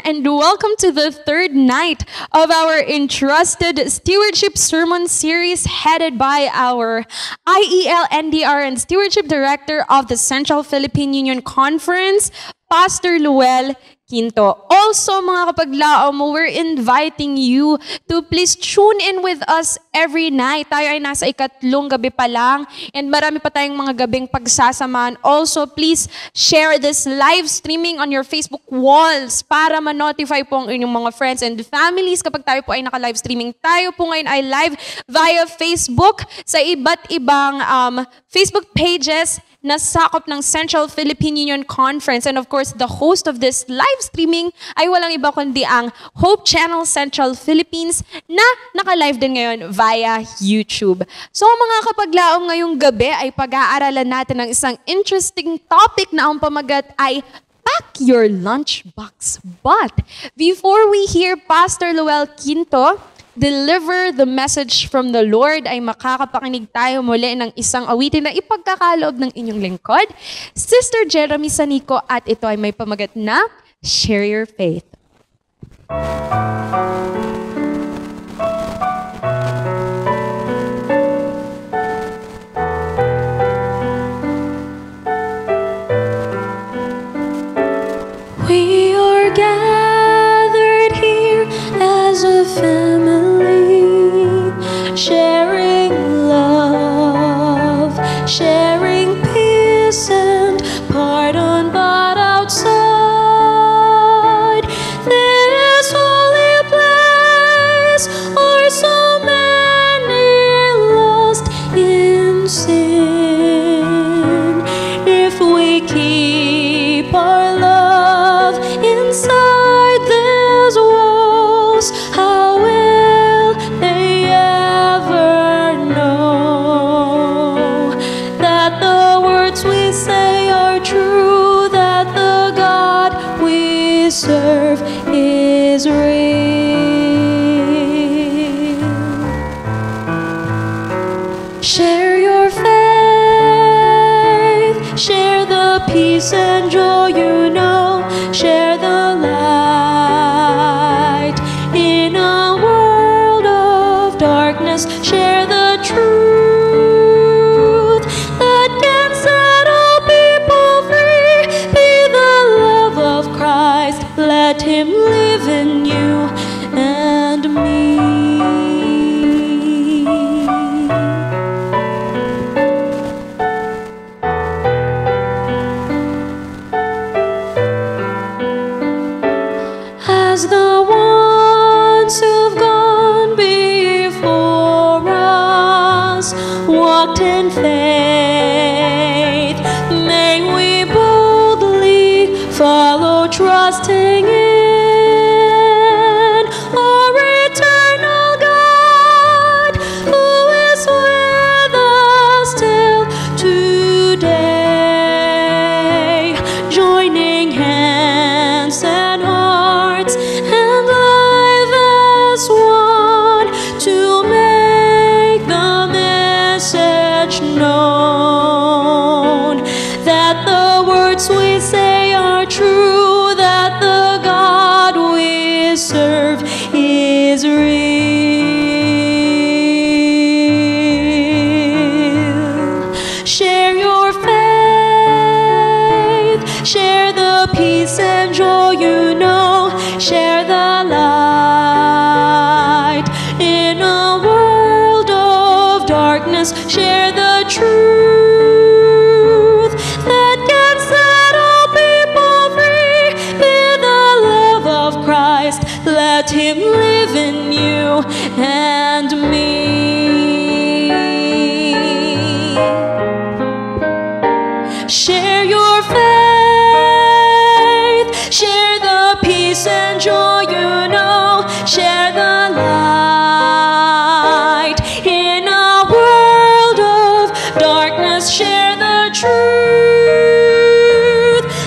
and welcome to the third night of our Entrusted Stewardship Sermon Series headed by our IEL NDR and Stewardship Director of the Central Philippine Union Conference, Pastor Luel Quinto. Also, mga kapaglaom, we're inviting you to please tune in with us every night. Tayo ay nasa ikatlong gabi pa lang and marami pa tayong mga gabing pagsasamahan. Also, please share this live streaming on your Facebook walls para ma-notify po ang inyong mga friends and families kapag tayo po ay naka-live streaming. Tayo po ngayon ay live via Facebook sa iba't ibang Facebook pages na sakop ng Central Philippine Union Conference. And of course, the host of this live streaming ay walang iba kundi ang Hope Channel Central Philippines na naka-live din ngayon via YouTube. So mga kapaglaom, ngayong gabi ay pag-aaralan natin ng isang interesting topic na ang pamagat ay Pack Your Lunchbox. But before we hear Pastor Luel Quinto deliver the message from the Lord, ay makakapakinig tayo muli ng isang awitin na ipagkakaloob ng inyong lingkod, Sister Jeremy Sanico, at ito ay may pamagat na Share Your Faith. We are gathered here as a family, sharing love, sharing peace and pardon, but outside this holy place are so many lost in sin. If we keep our love inside these walls, how will they ever know that the words we say are true, that the God we serve is real? Share your faith, share the peace and joy you know, share the light in a world of darkness, share the truth that can set all people free. Be the love of Christ, let Him live in you and me. As the ones who've gone before us walked in faith, may we boldly follow, trusting in our eternal God, who is with us till today, joining hands and hearts and life as one to make the message known, that the words we say are true, that the God we serve is real. Share your faith, share the peace and joy you know, share the light in a world of darkness, share the truth that can set all people free. Be the love of Christ, let Him live in you and me. Share your faith, share the peace and joy you know, share the light in a world of darkness, share the truth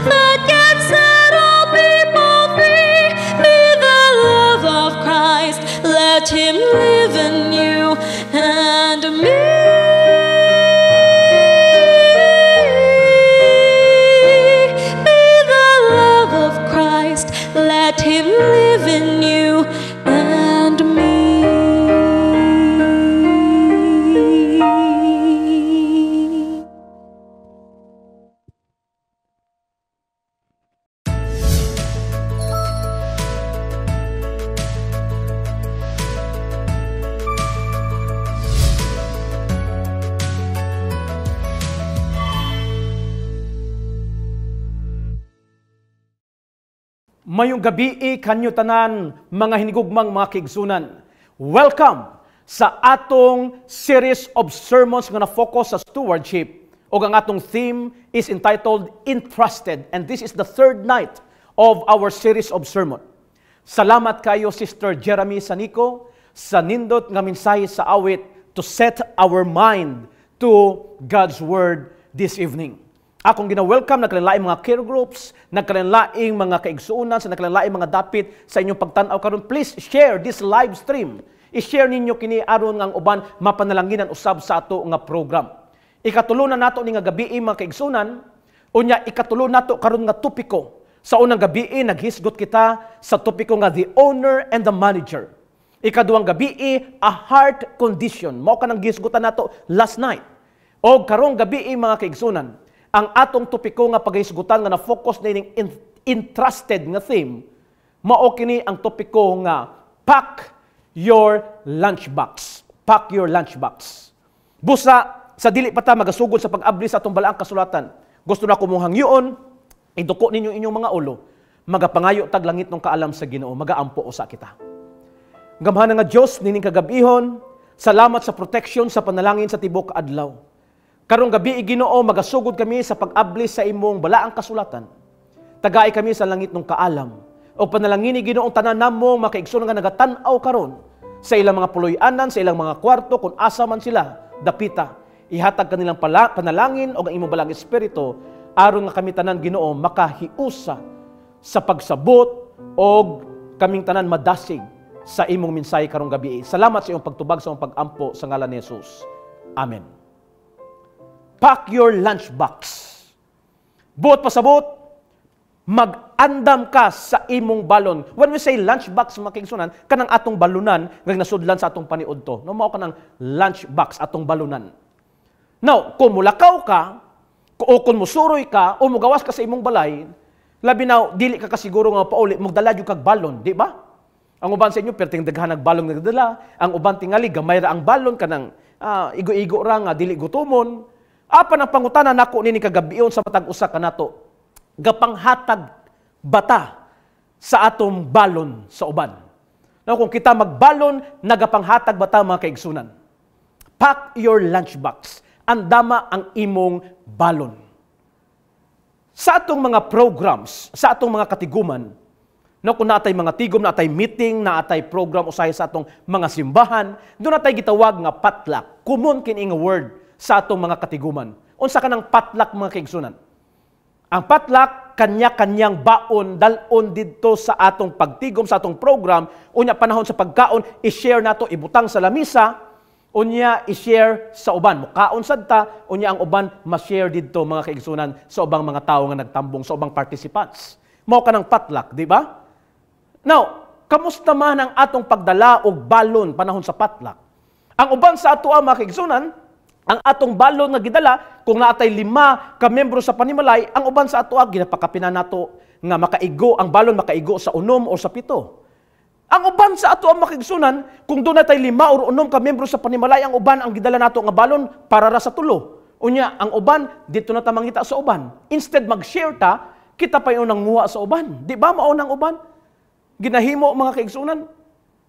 that can set all people free. Be the love of Christ, let Him live in you and me. Be the love of Christ, let Him Mayong gabi kanyo tanan, mga hinigugmang mga kaigsunan. Welcome sa atong series of sermons nga na-focus sa stewardship. O ang atong theme is entitled Entrusted. And this is the third night of our series of sermon. Salamat kayo, Sister Jeremy Sanico, sa nindot nga mensahe sa awit to set our mind to God's Word this evening. Akong gina-welcome, nagkalaing mga care groups, nagkalaing mga kaigsuunan, sa nagkalaing mga dapit sa inyong pagtanaw karon. Please share this live stream. I-share ninyo kini aron nga uban mapanalanginan usab sa ato nga program. Ikatulo na nato ni nga gabi mga kaigsunan, unya ikatulo nato karon nga topiko. Sa unang gabi naghisgot kita sa topiko nga the owner and the manager. Ikaduhang gabi a heart condition. Mao kanang gisgutan nato last night. O karong gabi mga kaigsunan, ang atong topiko nga paghisgutan nga na-focus na ining entrusted nga theme, mao kini ang topiko nga pack your lunchbox. Pack your lunchbox. Busa, sa dili pa ta magasugod sa pag-abli sa atong balaang kasulatan, gusto na ko mong hangyoon, iduko ninyo inyong mga ulo, magapangayo tag langit ng kaalam sa Ginoo, magaampo usa kita. Gamhanan nga Dios nining kagabihon, salamat sa protection sa panalangin sa tibok adlaw. Karong gabi Ginoo, magasugod kami sa pag-abli sa imong balaang kasulatan. Tagay kami sa langit ng kaalam. O panalangin ni Ginoo tanan namo makaigsuon nga nagatan-aw karon sa ilang mga puloy-anan, sa ilang mga kwarto kung asa man sila dapita. Ihatag kanilang panalangin o ang imong balang espiritu aron nga kami tanan Ginoo makahiusa sa pagsabot o kaming tanan madasig sa imong mensahe karong gabi. Salamat sa iyong pagtubag sa iyong pag-ampo sa ngalan ni Jesus. Amen. Pack your lunchbox. Buot pasabot, mag-andam ka sa imong balon. When we say lunchbox, mga kaigsunan, kanang atong balunan, nga nasudlan sa atong paniudto. No, mao kanang lunchbox, atong balunan. Now, kung mulakaw ka, o kung musuroy ka, o mugawas ka sa imong balay, labi na, dili ka kasiguro nga pauli, magdala yung kag balon, di ba? Ang uban sa inyo, perting daghan balon nagdala. Ang uban tingali, gamay ra ang balon, kanang igo-igo ra nga, dili gutumon. Apan ang pangutana nako nini kagabion sa matag usa kanato, gapanghatag bata sa atong balon sa uban. Now, kung kita magbalon, nagapanghatag bata mga kaigsunan. Pack your lunchbox. Andama ang imong balon. Sa atong mga programs, sa atong mga katiguman, no, kung naatay mga tigom, naatay meeting, naatay program usahay sa atong mga simbahan, doon naatay gitawag nga potluck. Common kini nga word sa atong mga katiguman. Unsa ka ng potluck mga kaigsunan? Ang potluck, kanya-kanyang baon, dalon dito sa atong pagtigom, sa atong program, unya panahon sa pagkaon, i-share nato, ibutang sa lamisa, unya i-share sa uban. Mukaon sadta, unya ang uban ma-share dito mga kaigsunan sa ubang mga tao nga nagtambong, sa ubang participants. Mao ka ng potluck, di ba? Now, kamusta man ang atong pagdala og balon panahon sa potluck? Ang uban sa ato mga kaigsunan, ang atong balon nga gidala, kung naatay 5 ka membro sa panimalay, ang uban sa ato ginapakapina nato nga makaigo, ang balon makaigo sa 6 o sa 7. Ang uban sa ato ang makigsunan, kung doon natay 5 o 6 ka membro sa panimalay, ang uban ang gidala nato nga balon para ra sa 3. Unya, ang uban, dito na ta mangita sa uban. Instead mag-share ta, kita pa yung nanguha sa uban. Di ba maunang uban? Ginahimo mga kaigsunan.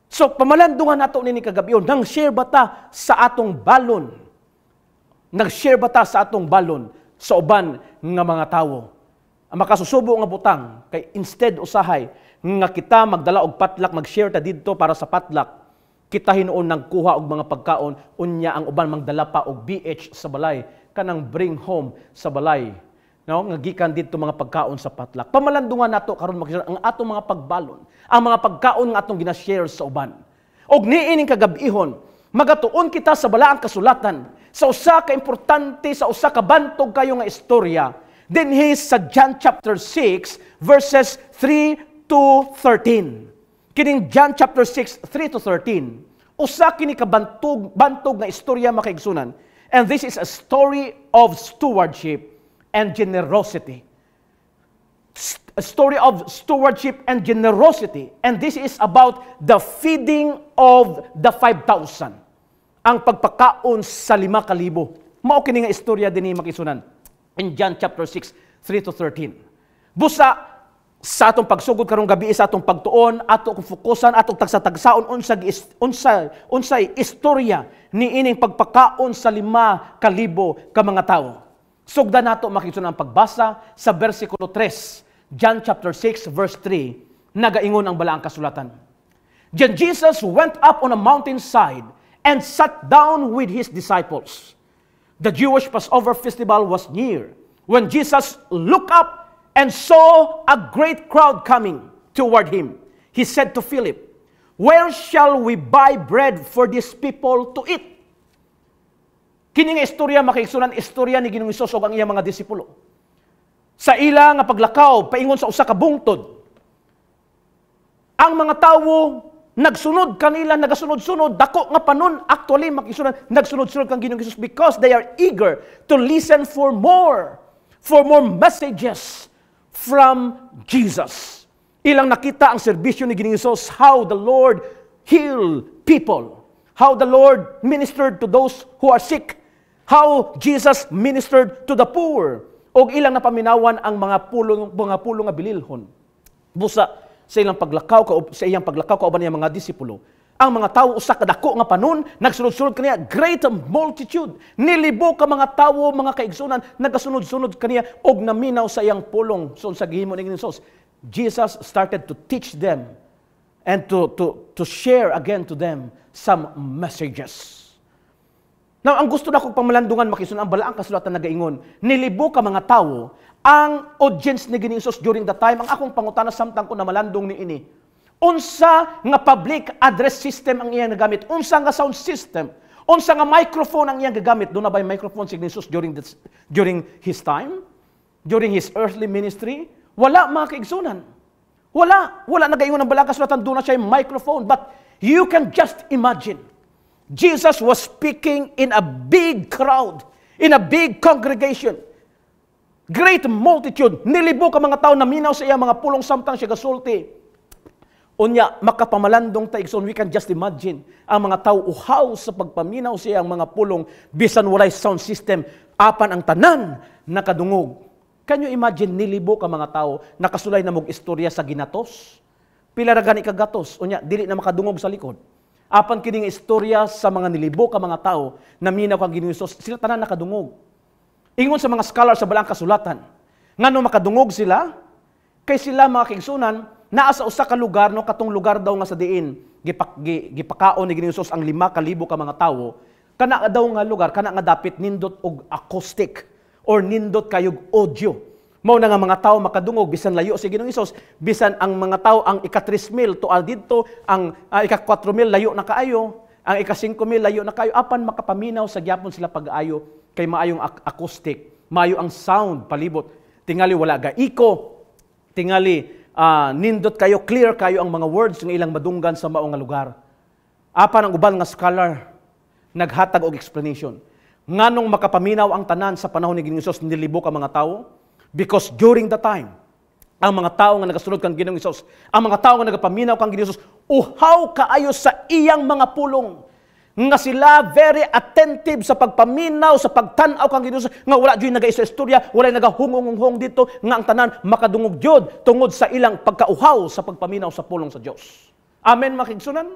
So, pamalandungan nato nini kagabiyon, nang share ba ta sa atong balon? Nag-share ba ta sa atong balon sa uban nga mga tawo? Ang makasusubo nga butang, kay instead usahay, nga kita magdala og potluck, mag-share ta didto para sa potluck, kita hinuon nagkuha og mga pagkaon, unya ang uban magdala pa og BH sa balay, kanang bring home sa balay. No, nga gikan didto mga pagkaon sa potluck. Pamalandungan nato karon ang atong mga pagbalon, ang mga pagkaon nga atong gina-share sa uban. Og niining kagabihon, magatuon kita sa balaang kasulatan, sa usa ka importante, sa usa ka bantog kayo nga istorya. Then sa John chapter 6 verses 3 to 13. Kining John chapter 6, 3 to 13. Usa kini ka bantog nga istorya makaigsunan. And this is a story of stewardship and generosity. A story of stewardship and generosity. And this is about the feeding of the 5,000. Ang pagpakaon sa 5,000. Mao kini nga istorya dinhi makisunan in John chapter 6, 3 to 13. Busa, sa atong pagsugod karong gabi sa atong pagtuon, atong fokusan, atong tagsatagsaon unsay istorya ni ining pagpakaon sa 5,000 ka mga tao. Sugdan nato makita ang pagbasa sa bersikulo 3, John chapter 6 verse 3, nagaingon ang balaang kasulatan. Then Jesus went up on a mountainside and sat down with his disciples. The Jewish Passover festival was near. When Jesus looked up and saw a great crowd coming toward him, he said to Philip, "Where shall we buy bread for these people to eat?" Kini nga istorya makigsunan istorya ni Ginoong Hesus ug ang iyang mga disipulo. Sa ila nga paglakaw paingon sa usa ka bungtod, ang mga tawo nagsunod kanila, nagasunod-sunod, dako nga panon, actually makigsunan nagsunod-sunod kang Ginoong Hesus because they are eager to listen for more messages from Jesus. Ilang nakita ang serbisyo ni Ginoong Hesus, how the Lord healed people, how the Lord ministered to those who are sick, how Jesus ministered to the poor, o ilang napaminawan ang mga pulong nga bililhon. Busa sa iyang paglakaw kauban niya mga disipulo, ang mga tao usa ka dako nga panon, nagsunod-sunod kaniya, great multitude, nilibo ka mga tao, mga kaigsunan, nagasunod-sunod kaniya, og naminaw sa iyang pulong. So sa gihimo ni Jesus, Jesus started to teach them and to share again to them some messages. Now, ang gusto na kong pamalandungan, makisunan ang balaang kasulatan nagaingon, nilibo ka mga tao, ang audience ni Ginoong Hesus during the time, ang akong pangutana samtang ko na malandong ni ini, unsa nga public address system ang iyang nagamit, unsa nga sound system, unsa nga microphone ang iyang gagamit. Doon na ba yung microphone si Jesus during his time, during his earthly ministry? Wala, mga kaigsunan. Wala nagaingon ng balaang kasulatan, doon na siya yung microphone. But you can just imagine, Jesus was speaking in a big crowd, in a big congregation, great multitude, nilibo ka mga tao na minaw sa iya mga pulong samtang siya gasulti. Unya, makapamalandong taigson, we can just imagine ang mga tao uhaw sa pagpaminaw siya ang mga pulong, bisan walay sound system, apan ang tanan nakadungog. Can you imagine, nilibo ka mga tao, nakasulay na mong istorya sa ginatos? Pila ra gani ka gatos, unya, dili na makadungog sa likod. Apan kining istorya sa mga nilibo ka mga tao, na minaw kang Ginoong Hesus, sila tanan nakadungog. Ingon sa mga scholar sa balaang kasulatan, ngano makadungog sila? Kay sila mga kaigsunan, naa sa usa ka lugar, no, katong lugar daw nga sa diin, gipakaon ni Ginoong Hesus ang 5,000 ka mga tawo, kana daw nga lugar, kana nga dapit nindot og acoustic, or nindot kayog audio. Mao na nga mga tao makadungog, bisan layo si Ginoong Hesus, bisan ang mga tao, ang ika-3,000 to dito, ang ika-4,000 layo na kaayo, ang ika-5,000 layo na kayo, apan makapaminaw sa gyapon sila pag-aayo, kay maayong acoustic, maayo ang sound, palibot, tingali wala ga iko, tingali nindot kayo, clear kayo ang mga words ng ilang madunggan sa maong nga lugar. Apan ang uban nga scholar, naghatag og explanation. Nganong makapaminaw ang tanan sa panahon ni Ginoong Hesus, nilibo ka mga tao? Because during the time, ang mga tao nga nagasunod kang Ginoong Hesus, ang mga tao nga nagapaminaw kang Ginoong Hesus, uhaw kaayo sa iyang mga pulong, nga sila very attentive sa pagpaminaw, sa pagtanaw kang Ginoong Hesus, nga wala dyan naga-istorya, wala nagahungong-hungong dito, nga ang tanan makadungog jud tungod sa ilang pagkauhaw sa pagpaminaw sa pulong sa Dios. Amen, makigsunan?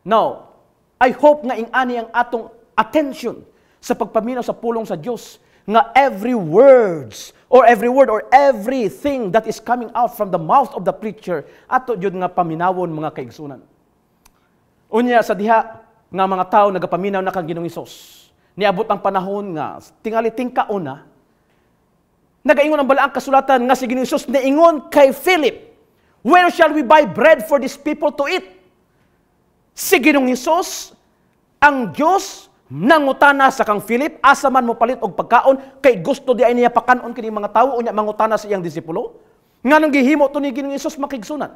Now, I hope nga ingani ang atong attention sa pagpaminaw sa pulong sa Dios, nga every word or everything that is coming out from the mouth of the preacher, ato jud nga paminawon mga kaigsunan. Unya sa diha nga mga tao nagapaminaw na kang Ginoong Hesus. Niabot ang panahon nga tingali tingkaon na, nagaingon ang balaang kasulatan nga si Ginoong Hesus niingon kay Philip, "Where shall we buy bread for these people to eat?" Si Ginoong Hesus, ang Dios, nangutana sa kang Philip, asa man mo palit og pagkaon, kay gusto di ay niya pakanon kini mga tawo, unya mangutana sa iyang disipulo. Nganong gihimo to ni Ginoong Hesus makigsunan?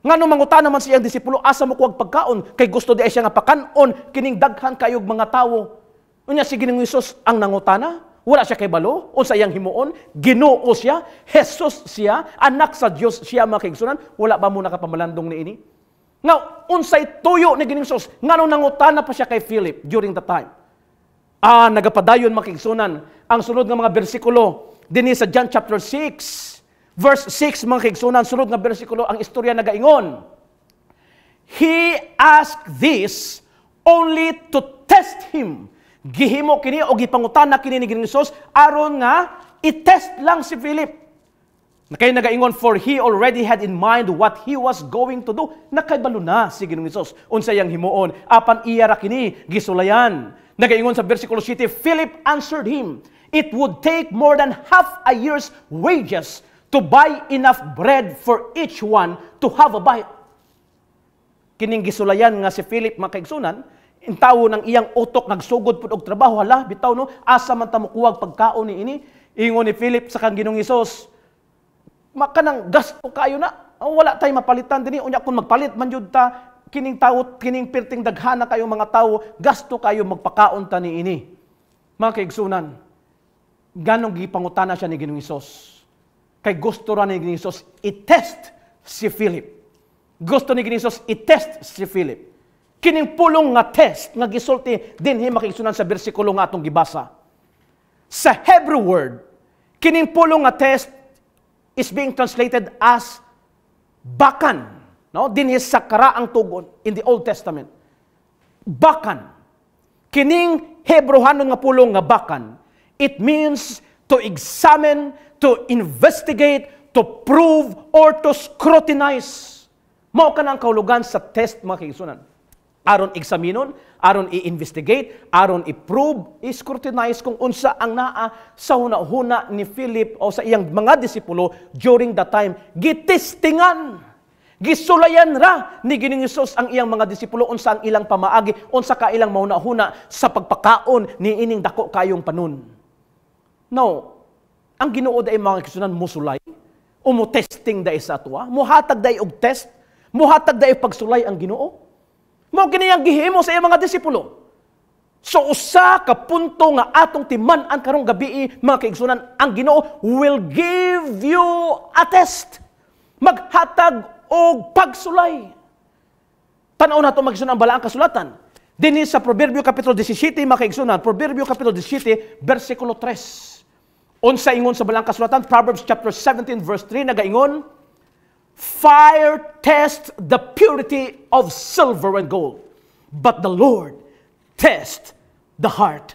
Nganong mangutana man sa iyang disipulo, asa mo kuwag pagkaon, kay gusto di ay siya nga pakanon kining daghan kayog mga tawo. Unya si Ginoong Hesus ang nangutana, wala siya kay balo, unsa iyang himuon, Ginoo siya, Jesus siya, anak sa Dios siya makigsunan, wala ba mo nakapamalandong ni ini? Now, unsay tuyo ni Ginoong Hesus, nganong nangutana pa siya kay Philip during the time. Nagapadayon makigsunan ang sunod nga mga bersikulo dinhi sa John chapter 6, Verse 6, mga kaigsunan, sunod nga bersikulo, ang istorya nagaingon. He asked this only to test him. Gihimo kini o gipangutana kini ni Ginoong Hesus aron nga i-test lang si Philip. Kaya nagaingon, for he already had in mind what he was going to do. Nakaibalo na si Ginoong Hesus unsay yang himuon. Apan iya ra kini gisulayan. Nagaingon sa versikulo 7, Philip answered him, it would take more than half a year's wages to buy enough bread for each one to have a bite. Kining gisulayan nga si Philip, mga kaigsunan, in tawo ng iyang utok nagsugod pud og trabaho, hala bitaw no, asa man ta mokuwag pagkaon ni ini. Ingon ni Philip sa kang Ginoong Hesus, makanang gasto kayo na. Wala tay mapalitan dinhi, unya kun magpalit man jud ta kining tawo, kining perting daghana kayo mga tawo, gasto kayo magpakaon ta ni ini. Mga kaigsunan, ganong gipangutana siya ni Ginoong Hesus. Kay gusto ra ni Ginoong Hesus i-test si Philip. Gusto ni Ginoong Hesus i-test si Philip. Kining pulong nga test nga gisulti dinhi makigsunan sa bersikulo nga atong gibasa. Sa Hebrew word, kining pulong nga test is being translated as bakan. No? Dinhi sa karaang tugon in the Old Testament. Bakan. Kining Hebrewanon nga pulong nga bakan, it means to examine, to investigate, to prove, or to scrutinize. Mao ka na ang kahulugan sa test, mga kaigsunan. Aron examinon, aron i-investigate, aron i-prove, i-scrutinize kung unsa ang naa sa hunahuna ni Philip o sa iyang mga disipulo during that time. Gitistingan, gisulayan ra ni Ginoong Hesus ang iyang mga disipulo unsa ang ilang pamaagi, unsa ka ilang mahunahuna sa pagpakaon ni ining dako kayong panon. Now, ang Ginoo day mga kaigsunan musulay, o mo testing day sa atwa, muhatag day og test, muhatag day pagsulay ang Ginoo. Mao kini ang gihimo sa iyang mga disipulo. So usa ka punto nga atong timan-an karong gabi, mga kaigsunan, ang Ginoo will give you a test. Maghatag og pagsulay. Tan-aw nato magsunan ang balaang kasulatan. Dinhi sa Proverbio kapitulo 17, mga kaigsunan, Proverbio kapitulo 17 bersikulo 3. Unsa ingon sa balaang kasulatan? Proverbs chapter 17 verse 3 nagaingon, fire tests the purity of silver and gold, but the Lord tests the heart.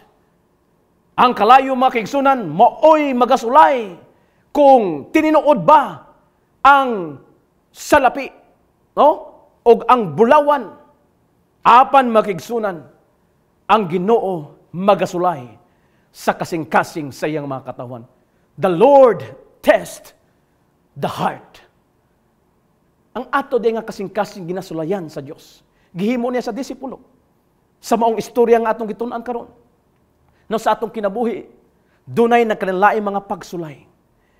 Ang kalayo, mga kaigsunan, maoy magasulay kung tininuod ba ang salapi, no? O ang bulawan. Apan, mga kaigsunan, ang Ginoo magasulay sa kasing-kasing sa iyang mga katawan. The Lord tests the heart. Ang ato din nga kasing-kasing ginasulayan sa Dios. Gihimo niya sa disipulo. Sa maong istorya nga atong gitun-an karon. No, sa atong kinabuhi, dunay nagkanilaing mga pagsulay.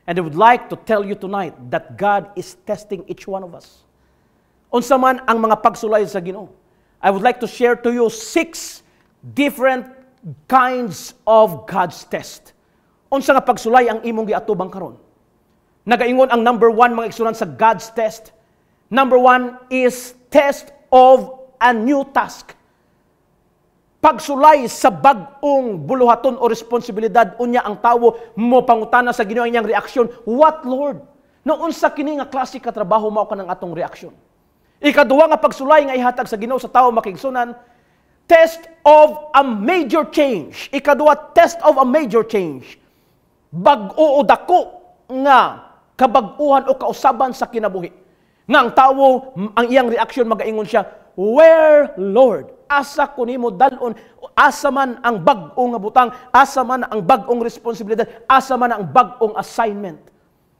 And I would like to tell you tonight that God is testing each one of us. Unsa man ang mga pagsulay sa Ginoo, I would like to share to you 6 different kinds of God's test. Unsa nga pagsulay ang imong giatubang karon? Nagaingon ang number 1, mga igsunan, sa God's test. Number 1 is test of a new task. Pagsulay sa bag-ong buluhaton o responsibilidad, unya ang tawo mo pangutana sa Ginoo iyang reaksyon, what Lord? Noon sa kini nga klase ka trabaho mao kanang atong reaksyon. Ikaduha nga pagsulay nga ihatag sa Ginoo sa tawo, makigsunan, test of a major change. Ikaduha, test of a major change. Bag-o o dako nga kabag-uhan o kausaban sa kinabuhi. Nga ang tawo, ang iyang reaksyon magaingon siya, where, Lord? Asa ko nimo dalon? Asa man ang bag-ong nga butang? Asa man ang bag-ong responsibilidad? Asa man ang bag-ong assignment?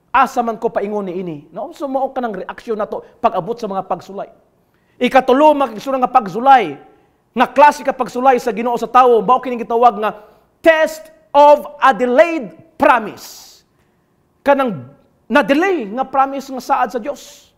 Asa man ko paingon ni ini? No? So mao ka ng reaksyon nato pag-abot sa mga pagsulay. Ikatulo, makigsunan nga pagsulay, nga klase ka pagsulay sa Ginoo sa tawo, mao kining gitawag nga test of a delayed promise. Kanang na-delay nga promise nga saad sa Dios.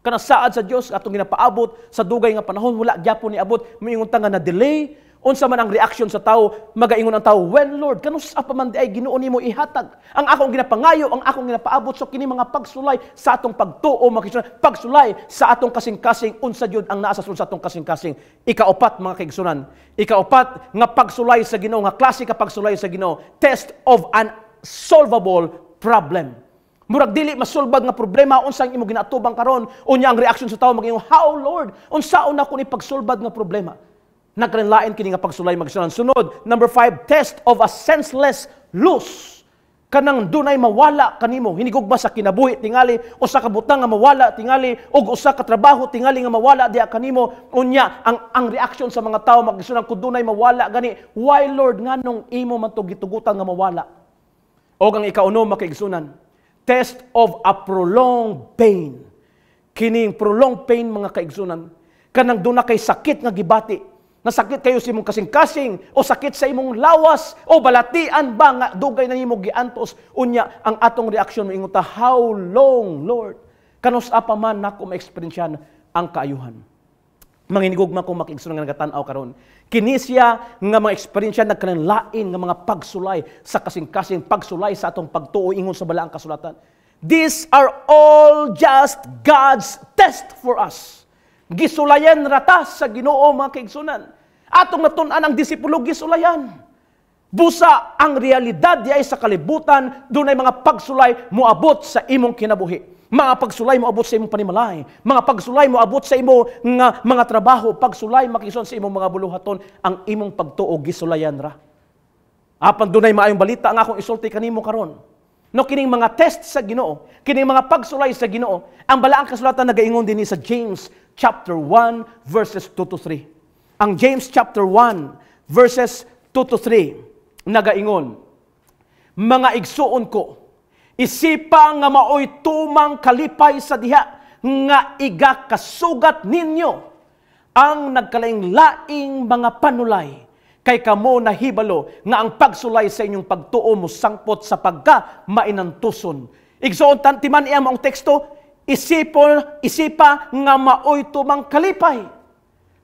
Kana saad sa Dios atong ginapaabot sa dugay nga panahon, wala gyapon ni abot, moingon ta nga na delay. Unsa man ang reaksyon sa tawo, magaingon ang tawo, when Lord, kanus pa man di ay Ginoo nimo ihatag ang akong ginapangayo, ang akong ginapaabot. So kini mga pagsulay sa atong pagtuo, pagsulay sa atong kasing-kasing, unsa jud ang naa sa atong kasing-kasing. Ikaupat, mga kaigsunan, ikaupat nga pagsulay sa Ginoo, nga klase ka pagsulay sa Ginoo, test of an solvable problem. Murag dili masulbad nga problema unsang imo ginatubang karon, unya ang reaction sa tawo maging, how Lord, unsaon na ko ni pagsulbad nga problema? Nagkanlain kini nga pagsulay magsunan. Sunod, number 5, test of a senseless loss. Kanang dunay mawala kanimo, hinigugma sa kinabuhi tingali, usa ka butang nga mawala tingali, ug usa ka trabaho tingali nga mawala diha kanimo. Unya ang reaction sa mga tawo magsunan kun dunay mawala gani, why Lord nganong imo man to gitugutan nga mawala? Og ang ikaunom makaigsunan, test of a prolonged pain. Kining prolonged pain mga kaigsunan, kanang duna kay sakit nga gibati. Nasakit kayo sa imong kasing-kasing, o sakit sa imong lawas, o balatian ba nga dugay na imong giantos. Unya, ang atong reaksyon mo inguta, how long, Lord? Kanus apa man nako ma-experiensyan ang kaayuhan. Manginigugma kong makiigsunan nga nagatan-aw karon. Kinisya nga mga experience nagkanlain nga mga pagsulay sa kasing-kasing, pagsulay sa atong pagtuo ingon sa balaang kasulatan. These are all just God's test for us. Gisulayan ratas sa Ginoo mga kaigsunan. Atong natun-an ang disipulo gisulayan. Busa ang realidad diay sa kalibutan, dunay mga pagsulay moabot sa imong kinabuhi. Mga pagsulay moabot sa imong panimalay. Mga pagsulay moabot sa imo nga mga trabaho. Pagsulay makison sa imong mga buluhaton, ang imong pagtuo gisulayan ra. Apan dunay maayong balita nga akong isulti kanimo karon. No, kining mga test sa Ginoo, kining mga pagsulay sa Ginoo, ang balaang kasulatan nagaingon dinhi sa James chapter 1 verses 2 to 3. Ang James chapter 1 verses 2 to 3 nagaingon, mga igsuon ko, isipa nga maoy tumang kalipay sa diha nga iga kasugat ninyo ang nagkalaing-laing mga panulay. Kay kamo nahibalo nga ang pagsulay sa inyong pagtuo mo sangpot sa pagka mainantuson. Igsoon timan iya maong teksto, isipa nga maoy tumang kalipay.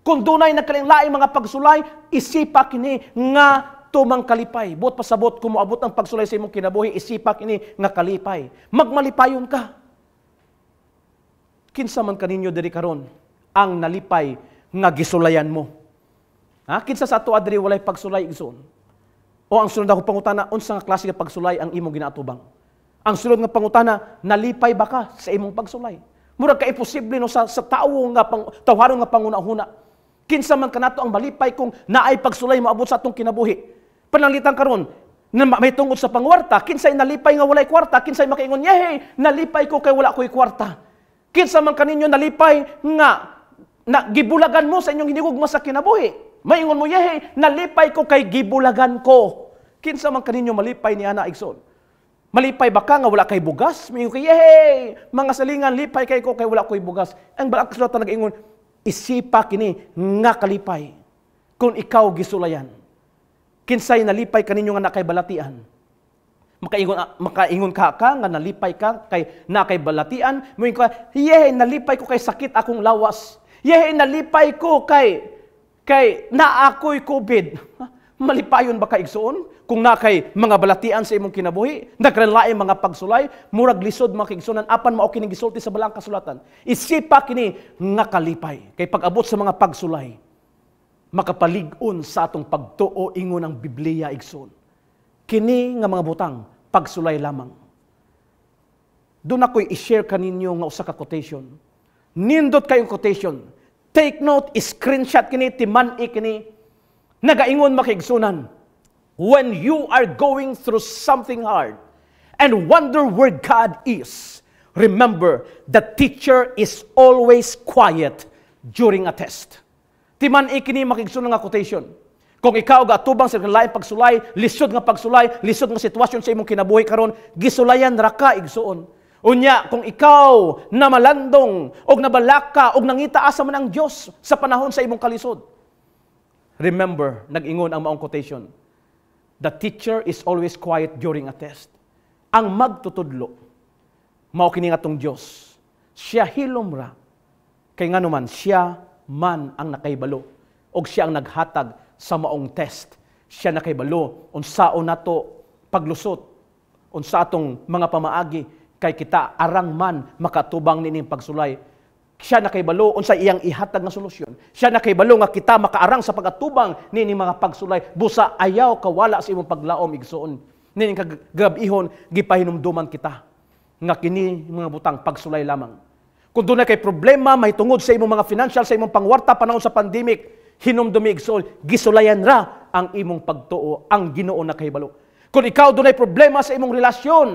Kung dunay nagkalaing-laing mga pagsulay, isipa kini nga tumang kalipay. Buot pasabot kung moabot ang pagsulay sa imong kinabuhi, isipa kini nga kalipay. Magmalipayon ka. Kinsa man kaninyo diri karon ang nalipay nga gisulayan mo. Kinsa sa ato adri walay pagsulay igsoon? O ang sunod ako pangutana, unsa nga klase nga pagsulay ang imong ginaatubang? Ang sunod nga pangutana, nalipay ba ka sa imong pagsulay? Murag ka imposible no sa tawo nga tawharon nga panguna-huna. Kinsa man kanato ang malipay kung naay pagsulay moabot sa atong kinabuhi. Pananglitan karon, na may tungod sa pangwarta, kinsay nalipay nga walay kwarta, kinsay makaingon, "Yehey, nalipay ko kay wala ko'y kwarta." Kinsa man kaninyo nalipay nga gibulagan mo sa inyong hinigugma sa kinabuhi. Maingon mo, "Yehey, nalipay ko kay gibulagan ko." Kinsa man kaninyo malipay ni ana igsoon? Malipay ba ka nga wala kay bugas? Maingon kay, "Yehey, mga salingan, lipay kay ko kay wala ko'y bugas." Ang balaang kasulatan nag-ingon, isipa kini nga kalipay kung ikaw gisulayan. Kinsay nalipay kaninyo nga nakay balatian? Makaingon ka nga nalipay ka kay nakay balatian, moingon ka, "Yehey, nalipay ko kay sakit akong lawas. Yehey, nalipay ko kay naakoy COVID." Malipayon ba ka igsoon? Kung nakay mga balatian sa imong kinabuhi, nagranlaing mga pagsulay, murag lisod mga kaigsunan, apan mao kining gisulti sa balaang kasulatan. Isipa kini nga kalipay. Kay pag-abot sa mga pagsulay, makapalig-on sa atong pagtuo ingon ang Biblia igsoon. Kini nga mga butang, pagsulay lamang. Doon ako'y i-share kaninyo nga usa ka quotation. Nindot kayong quotation. Take note, screenshot kini, timan-i kini. Nagaingon makigsunan, when you are going through something hard and wonder where God is, remember, the teacher is always quiet during a test. Timan-i kini makigsunan nga quotation. Kung ikaw gatubang sa lain pagsulay, lisod nga pagsulay, lisod nga sitwasyon sa imong kinabuhi karon, gisulayan ra ka igsuon. Unya, kung ikaw na malandong, og nabalaka, og nangita asa man ang Dios sa panahon sa imong kalisod, remember, nag-ingon ang maong quotation, the teacher is always quiet during a test. Ang magtutudlo, mao kini nga tong Dios, siya hilom ra, kay nga naman, siya man ang nakaibalo, og siya ang naghatag sa maong test. Siya nakaibalo, unsaon nato paglusot, unsa atong mga pamaagi, kay kita arang man makatubang nining pagsulay. Siya nakaibalo unsa iyang ihatag nga solusyon. Siya nakaibalo nga kita makaarang sa pagatubang nining mga pagsulay. Busa ayaw kawala sa imong paglaom igsuon. Nining kagabihon gipahinumduman kita. nga kini mga butang pagsulay lamang. Kung doon na kay problema, may tungod sa imong mga financial, sa imong pangwarta panahon sa pandemic, hinumdumi igsoon, gisulayan ra ang imong pagtuo, ang Ginoo na kahibalo. Kung ikaw doon ay problema sa imong relasyon,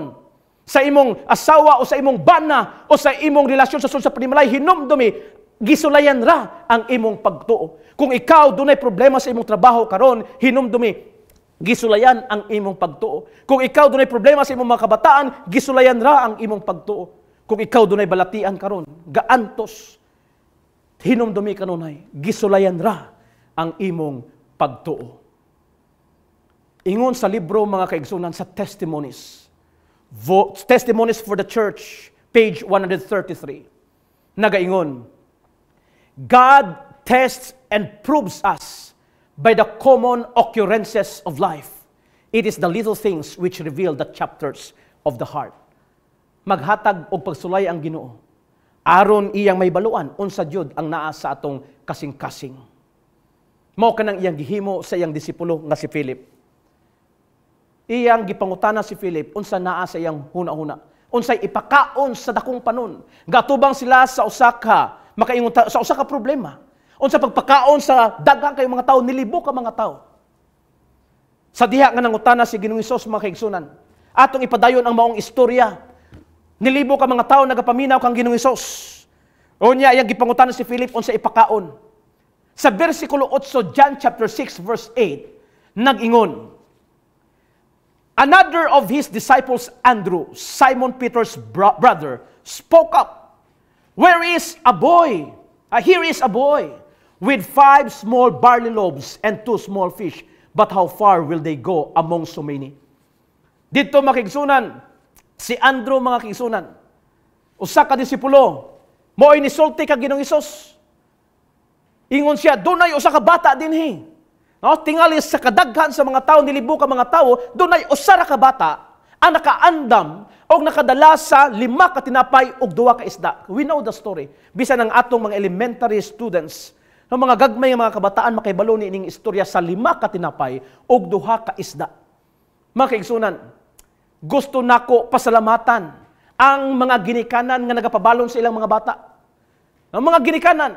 sa imong asawa o sa imong bana o sa imong relasyon sa sulod sa panimalay, hinumdumi, gisulayan ra ang imong pagtuo. Kung ikaw doon ay problema sa imong trabaho karon, hinumdumi, gisulayan ang imong pagtuo. Kung ikaw doon ay problema sa imong mga kabataan, gisulayan ra ang imong pagtuo. Kung ikaw doon ay balatian karon, gaantos, hinumdumi kanunay, gisulayan ra ang imong pagtuo. Ingon sa libro mga kaigsunan sa Testimonies, Testimonies for the Church, page 133, nagaingon, God tests and proves us by the common occurrences of life. It is the little things which reveal the chapters of the heart. Maghatag og pagsulay ang Ginoo. Aron iyang may baluan, unsa jud ang naa sa atong kasing-kasing. Mao kanang iyang gihimo sa iyang disipulo nga si Philip. Iyang gipangutana si Philip, unsa naa sa iyang huna-huna. Unsay ipakaon sa dakong panon. Gatubang sila sa usa ka makaingon sa usa ka problema. Unsa pagpakaon sa daghang kay mga tawo, nilibo ka mga tawo. Sa diha nga nangutana si Ginoong Hesus mga kaigsunan, atong ipadayon ang maong istorya. Nilibo ka mga tawo nagapaminaw kang Ginoong Hesus. Unya iyang gipangutana si Philip unsa ipakaon. Sa bersikulo 8 John chapter 6 verse 8 nag-ingon, another of his disciples, Andrew, Simon Peter's brother, spoke up. Where is a boy? Here is a boy with 5 small barley loaves and 2 small fish. But how far will they go among so many? Dito makigsunan, si Andrew mga kigsunan, usa ka disipulo, mo'y nisulti ka Ginoong Hesus. Ingon siya, dunay usa ka bata dinhi. No, tingali sa kadaghan sa mga tao, nilibo ka mga tao, dunay usa ra ka bata ang nakaandam o nakadala sa 5 ka tinapay ug 2 ka isda. We know the story. Bisan ang atong mga elementary students, ng mga gagmay mga kabataan makahibalo ni ining istorya sa 5 ka tinapay ug 2 ka isda. Mga kaigsunan, gusto nako pasalamatan ang mga ginikanan nga nagapabalon sa ilang mga bata. Ang mga ginikanan,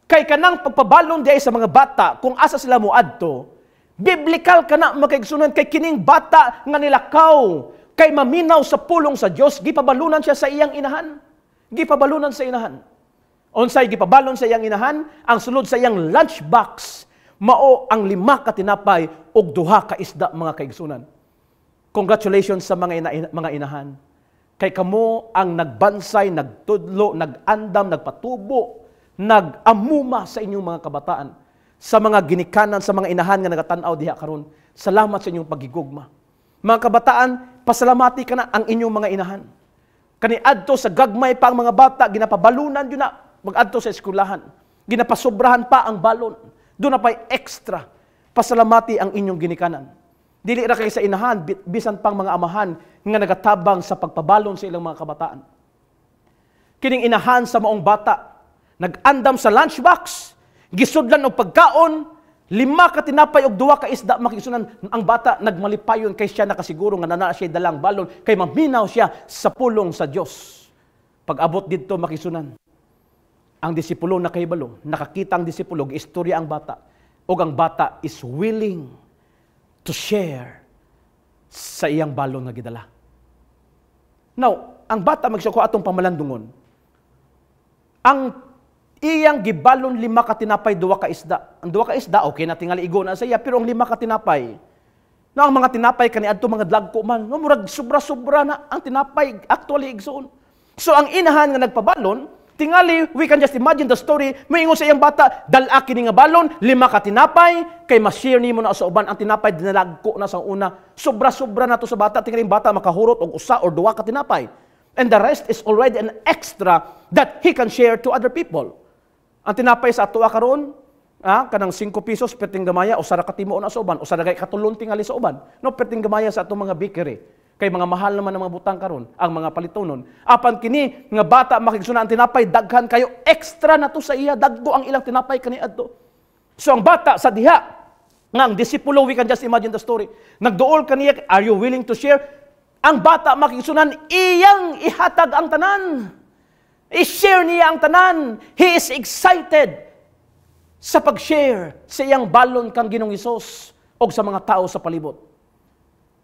kay kanang pagpabalon diay sa mga bata, kung asa sila moadto, biblical kana mga kaigsunan, kay kining bata nga nilakaw, kay maminaw sa pulong sa Dios, gipabalunan siya sa iyang inahan. Gipabalunan sa inahan. Unsay gipabalon sa iyang inahan, ang sulod sa iyang lunchbox, mao ang 5 ka tinapay ug 2 ka isda mga kaigsunan. Congratulations sa mga inahan. Kay kamo ang nagbansay, nagtudlo, nagandam, nagpatubo, nag-amuma sa inyong mga kabataan, sa mga ginikanan, sa mga inahan nga nagatanaw diha karon. Salamat sa inyong pagigugma. Mga kabataan, pasalamati ka na ang inyong mga inahan. Kaniadto sa gagmay pa ang mga bata, ginapabalunan yun na, mag-adto sa eskwelahan. Ginapasobrahan pa ang balon. Doon na pa'y extra. Pasalamati ang inyong ginikanan. Dili ra kay sa inahan, bisan pang mga amahan nga nagatabang sa pagpabalon sa ilang mga kabataan. Kining inahan sa maong bata, nag-andam sa lunchbox, gisudlan og pagkaon, 5 ka tinapay og 2 ka isda, makisunan ang bata nagmalipayon kay siya nakasiguro nga naa siya dalang balon kay maminaw siya sa pulong sa Dios. Pag-abot didto makisunan, ang disipulo na kahibalo, nakakita ang disipulo, istorya ang bata, ug ang bata is willing to share sa iyang balon nga gidala. Now, ang bata magsuko atong pamalandungon, ang iyang gibalon 5 ka tinapay, 2 ka isda. Ang 2 ka isda, okay na tingali igo na sa iya, pero ang 5 ka tinapay, na ang mga tinapay kaniadto mga dagko man, murag sobra-sobra na ang tinapay actually igsoon. So ang inahan nga nagpabalon, tingali, we can just imagine the story, moingon sa iyang bata, dala kini nga balon, 5 ka tinapay, kay ma-share nimo na sa uban ang tinapay dinalagko na sa una. Sobra-sobra na to sa bata, tingali bata makahurot og 1 or 2 ka tinapay. And the rest is already an extra that he can share to other people. Ang tinapay sa atoa karon, kanang 5 pesos perting gamaya, usara ka timuon na sa uban, usara kay katulon tingali sa uban. No, perting gamaya sa atong mga bakery. Kay mga mahal naman ang mga butang karon, ang mga palitonon. Apan kini nga bata makigsunan ang tinapay, daghan kayo, extra na to sa iya, daggo ang ilang tinapay kaniadto. So ang bata sa diha, nga ang disipulo, we can just imagine the story. Nagduol kaniya, are you willing to share? ang bata makigsunan, iyang ihatag ang tanan. I-share niya ang tanan. He is excited sa pag-share sa iyang balon kang Ginoong Hesus o sa mga tao sa palibot.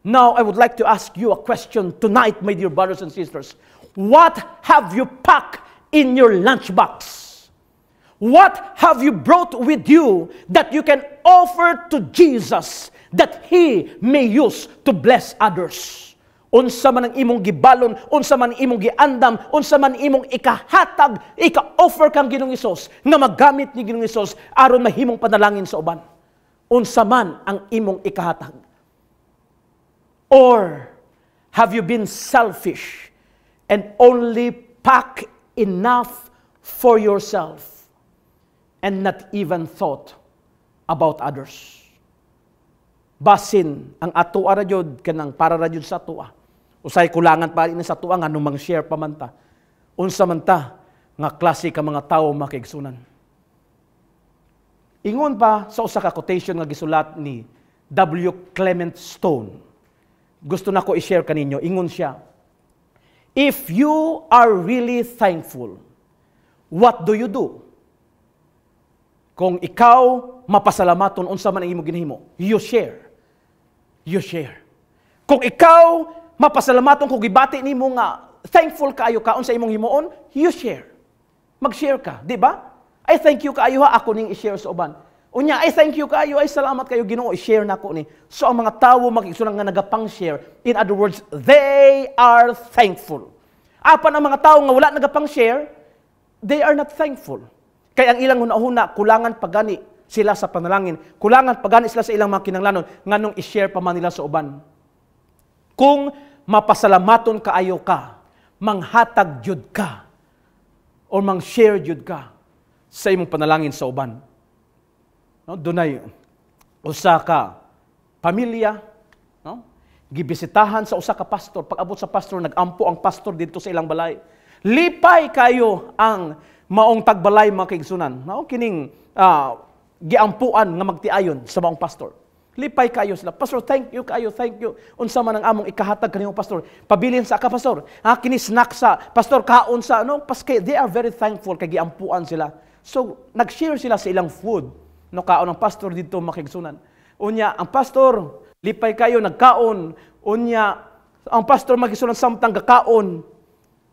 Now, I would like to ask you a question tonight, my dear brothers and sisters. What have you packed in your lunchbox? What have you brought with you that you can offer to Jesus that He may use to bless others? Unsa man ang imong gibalon, unsa man ang imong giandam, unsa man imong ikahatag, ika-offer kang Ginoong Hesus nga magamit ni Ginoong Hesus aron mahimong panalangin sa uban. Unsa man ang imong ikahatag. Or have you been selfish and only pack enough for yourself and not even thought about others? Basin ang atoa ra jud kanang para ra jud sa atoa. Usay kulangan pa rin sa atoa nga nung mang-share pa man ta. Unsa man ta nga klase ka mga tawo makigsunan. Ingon pa sa usa ka quotation nga gisulat ni W. Clement Stone. Gusto na ko i-share kaninyo. Ingon siya, if you are really thankful, what do you do? Kung ikaw mapasalamaton unsa man ang imong ginahimo, you share. You share. Kung ikaw mapasalamaton kung gibati nimo nga thankful kaayo ka unsa imong himuon, you share. Mag-share ka, di ba? I thank you kaayo ha, ako ning i-share sa uban. Unya, I thank you kaayo, ay salamat kayo Ginoo, i-share nako ni. So ang mga tawo makigsunan nga nagapang-share. In other words, they are thankful. Apan ang mga tawo nga wala nagapang-share, they are not thankful. Kaya ang ilang hunahuna, kulangan pagani sila sa panalangin. Kulangan pagani sila sa ilang mga kinanglanon, nganong i-share pa man nila sa uban. Kung mapasalamaton kaayo ka, manghatag jud ka, o mang-share jud ka sa imong panalangin sa uban. No, dunay usa ka pamilya, no? Gibisitahan sa usa ka pastor. Pag abot sa pastor, nag-ampo ang pastor dito sa ilang balay. Lipay kayo ang maong tagbalay mga kaigsunan. No? Kining giampuan nga magtiayon sa maong pastor. Lipay kayo sila. Pastor, thank you kayo, thank you. Unsa man ang among ikahatag kanimo pastor. Pabilin sa ka pastor. Kini snack sa pastor kaon sa no, paske they are very thankful kay giampuan sila. So nag-share sila sa ilang food. No, kaon ang pastor dito makigsunan. Unya, ang pastor, lipay kayo, nagkaon. Unya, ang pastor makigsunan samtang gakaon.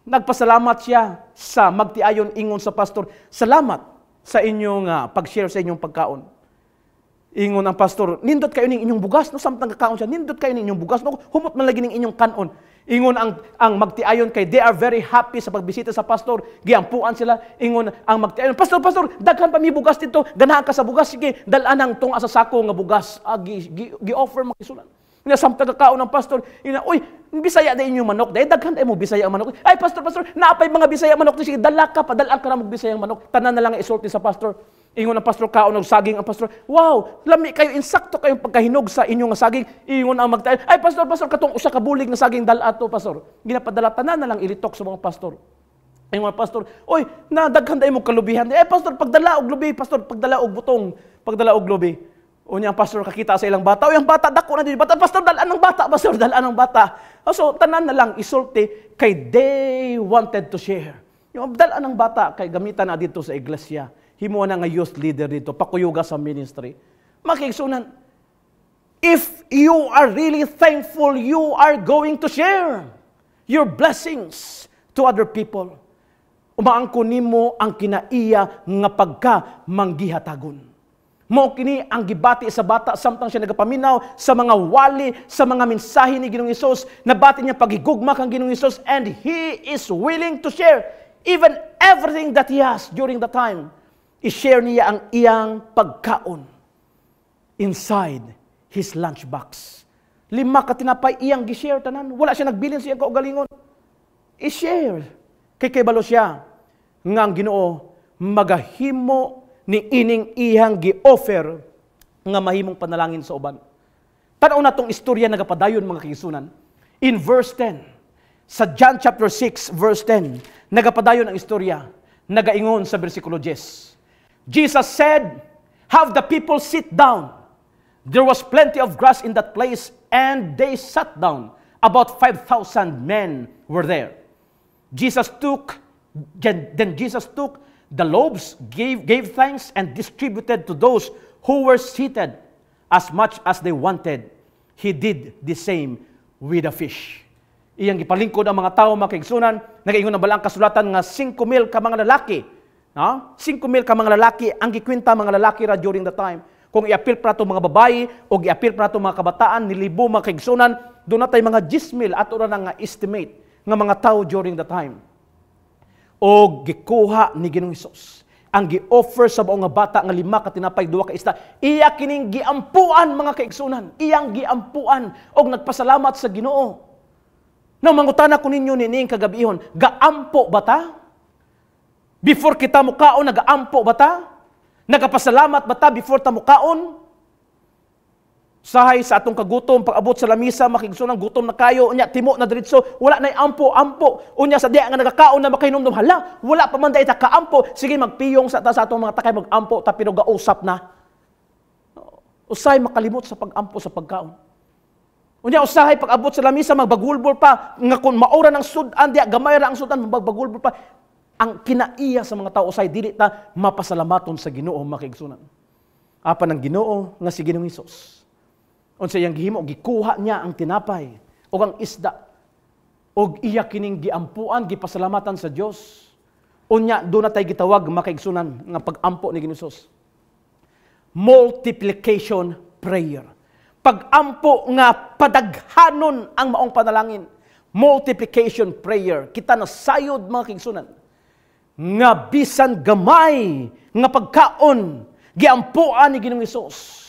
Nagpasalamat siya sa magtiayon ingon sa pastor. Salamat sa inyong pag-share sa inyong pagkaon. Ingon ang pastor, nindot kayo ning inyong bugas, no, samtang gakaon siya, nindot kayo ning inyong bugas, no, humot man lagi ning inyong kanon. Ingon ang magtiayon kay they are very happy sa pagbisita sa pastor. Giampuan sila. Ingon ang magtiayon, pastor, daghan pa mi bugas dito. Ganahan ka sa bugas, sige, dalan ang tunga sa sako nga bugas. Gi-offer makisulan. Ina samtang kakaon ng pastor, uy, Bisaya da inyong manok. Dahil daghan mo Bisaya ang manok. Ay, pastor, naapay mga Bisaya manok. Sige, dalaan ka na mag Bisaya ang manok. Tanan na lang isulti sa pastor. Ingon ang pastor, kaon og saging ang pastor. Wow, lami kayo, insakto kayong pagkahinog sa inyong saging. Ingon ang magtayo. Ay, pastor, katong usa ka bulig na saging dalato, pastor. Ginapadala, tanan na lang ilitok sa mga pastor. Ingon ang pastor, oy, nadaghan da mo kalubihan. Eh, pastor, pagdala og lubi, pastor, pagdala og butong, pagdala og lubi. Unya ang pastor kakita sa ilang bata. O yung bata, dako na din. Bata, pastor, dalaan ng bata. Pastor, dalaan ng bata. So, tanan na lang isulti kay they wanted to share. Yung dalaan ng bata kay gamitan na dito sa iglesia. Himuan na nga youth leader dito. Pakuyuga sa ministry. Makiksunan. If you are really thankful, you are going to share your blessings to other people. Umaangko nimo ang kinaiya nga pagka manggihatagon. Mo kini ang gibati sa bata samtang siya nagapaminaw sa mga wali, sa mga mensahe ni Ginoong Hesus, nabati niya paghigugma kang Ginoong Hesus, and he is willing to share even everything that he has during the time. I-share niya ang iyang pagkaon inside his lunchbox. 5 ka tinapay iyang gi-share tanan. Wala siya nagbilin siya kaugalingon. I-share. Kay balo siya nga ang Ginoo magahimo ni ining iyang gi-offer nga mahimong panalangin sa uban. Tanaw na tong istorya nagapadayon mga kaigsunan. In verse 10, sa John chapter 6 verse 10, nagapadayon ang istorya. Nagaingon sa bersikulo 10. Jesus said, "Have the people sit down." There was plenty of grass in that place, and they sat down. About 5,000 men were there. Then Jesus took the loaves, gave thanks, and distributed to those who were seated as much as they wanted. He did the same with the fish. Iyang gipalingkod ang mga tao, mga kaigsunan, nagaingon na balang kasulatan nga 5,000 ka mga lalaki. 5,000 ka mga lalaki, ang gikwinta mga lalaki ra during the time. Kung i-appeal pra mga babae, o i-appeal pra mga kabataan, nilibo mga kaigsunan, doon na tayo mga 10,000 at ura nga estimate nga mga tao during the time. O gikuha ni Ginoong Hesus ang gi-offer sa buong nga bata nga 5 ka tinapay 2 ka isda, iya kining giampuan mga kaigsunan, iyang giampuan og nagpasalamat sa Ginoo. Nang mangutana ko ninyo nining kagabihon, gaampo ba ta? Before kita mukaon, nagaampo ba ta? Nagapasalamat ba ta before ta mukaon? Sahay sa atong kagutom, pag-abot sa lamisa, makigsunan, gutom na kayo, unya, timo na diretso, wala na ampo. Unya, sa diya nga nagakaon na makainom, hala, wala pa man dahil ta kaampo. Sige, magpiyong sa atong mga takay, mag-ampo, tapino gausap na. Usahay makalimot sa pag-ampo sa pagkaon. Unya, usahay pag-abot sa lamisa, magbagulbol pa, nga kung maura ng sudan, diya, gamay ra ang sudan, magbagulbol pa. Ang kinaiya sa mga tao, usahay, dili ta mapasalamaton sa Ginoo, makigsunan. Apa ng Ginoo, nga si Ginoong Hesus. Unsa iyang gihimo, gikuha niya ang tinapay o ang isda o iya kining giampuan, gipasalamatan sa Dios. Unya doon na tayo gitawag makaigsunan nga pag-ampo ni Ginoong Hesus. Multiplication prayer. Pag-ampo nga padaghanon ang maong panalangin. Multiplication prayer. Kita na sayod mga kaigsunan nga bisan gamay nga pagkaon giampuan ni Ginoong Hesus.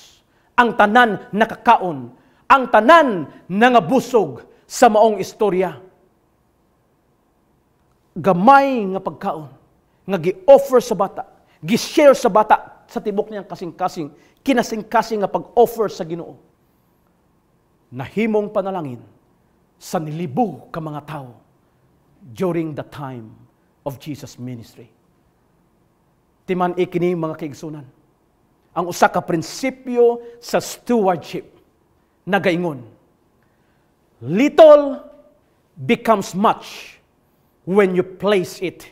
Ang tanan nakakaon, ang tanan nangabusog sa maong istorya. Gamay nga pagkaon, nga gi-offer sa bata, gi-share sa bata sa tibok niyang kasing-kasing, kinasing-kasing nga pag-offer sa Ginoo. Nahimong panalangin sa nilibo ka mga tao during the time of Jesus' ministry. Timan ikini mga kaigsunan. Ang usa ka prinsipyo sa stewardship nagaingon, little becomes much when you place it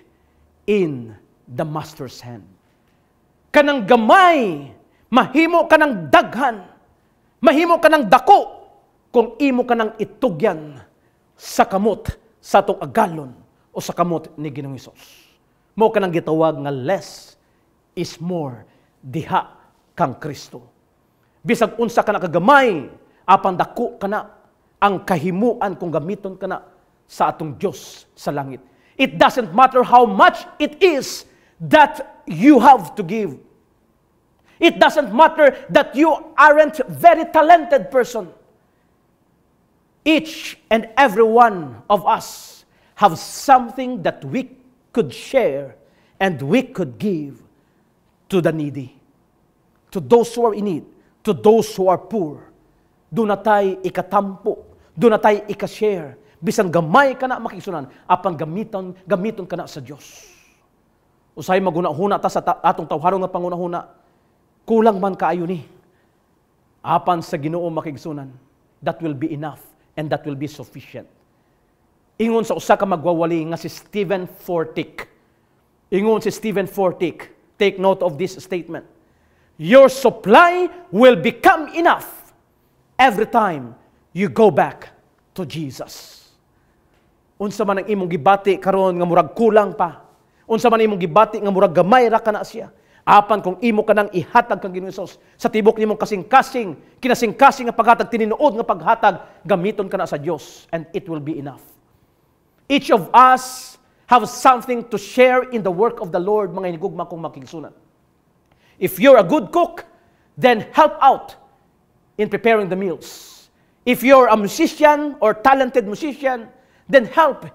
in the master's hand. Kanang gamay, mahimo ka ng daghan, mahimo ka ng dako, kung imo ka ng itugyan sa kamot sa atong agalon o sa kamot ni Ginoong Hesus. Mo ka ng gitawag nga less is more, diha kang Kristo. Bisag unsa ka na kagamay, apan dako ka na ang kahimuan kung gamiton ka na sa atong Diyos sa langit. It doesn't matter how much it is that you have to give. It doesn't matter that you aren't very talented person. Each and every one of us have something that we could share and we could give to the needy. To those who are in need, to those who are poor. Doon na tayo ikatampo, doon na tayo ikashare. Bisan gamay ka na makisunan, apang gamiton ka na sa Diyos. Usay magunahuna ta sa atong tawharong nga pangunahuna, kulang man kaayo ni. Apan sa Ginoo makigsunan, that will be enough and that will be sufficient. Ingon sa usa ka magwawali nga si Stephen Furtick. Ingon si Stephen Furtick, take note of this statement. Your supply will become enough every time you go back to Jesus. Unsa man ang imong gibati karon nga murag kulang pa. Unsa man imong gibati nga murag gamay ra kana siya. Apan kung imo kanang ihatag kang Ginoong Hesus sa tibok nimong kasing-kasing, kinasing-kasing nga paghatag tinuod nga paghatag, gamiton kana sa Dios and it will be enough. Each of us have something to share in the work of the Lord, mga hinigugma kong makigsunan. If you're a good cook, then help out in preparing the meals. If you're a musician or talented musician, then help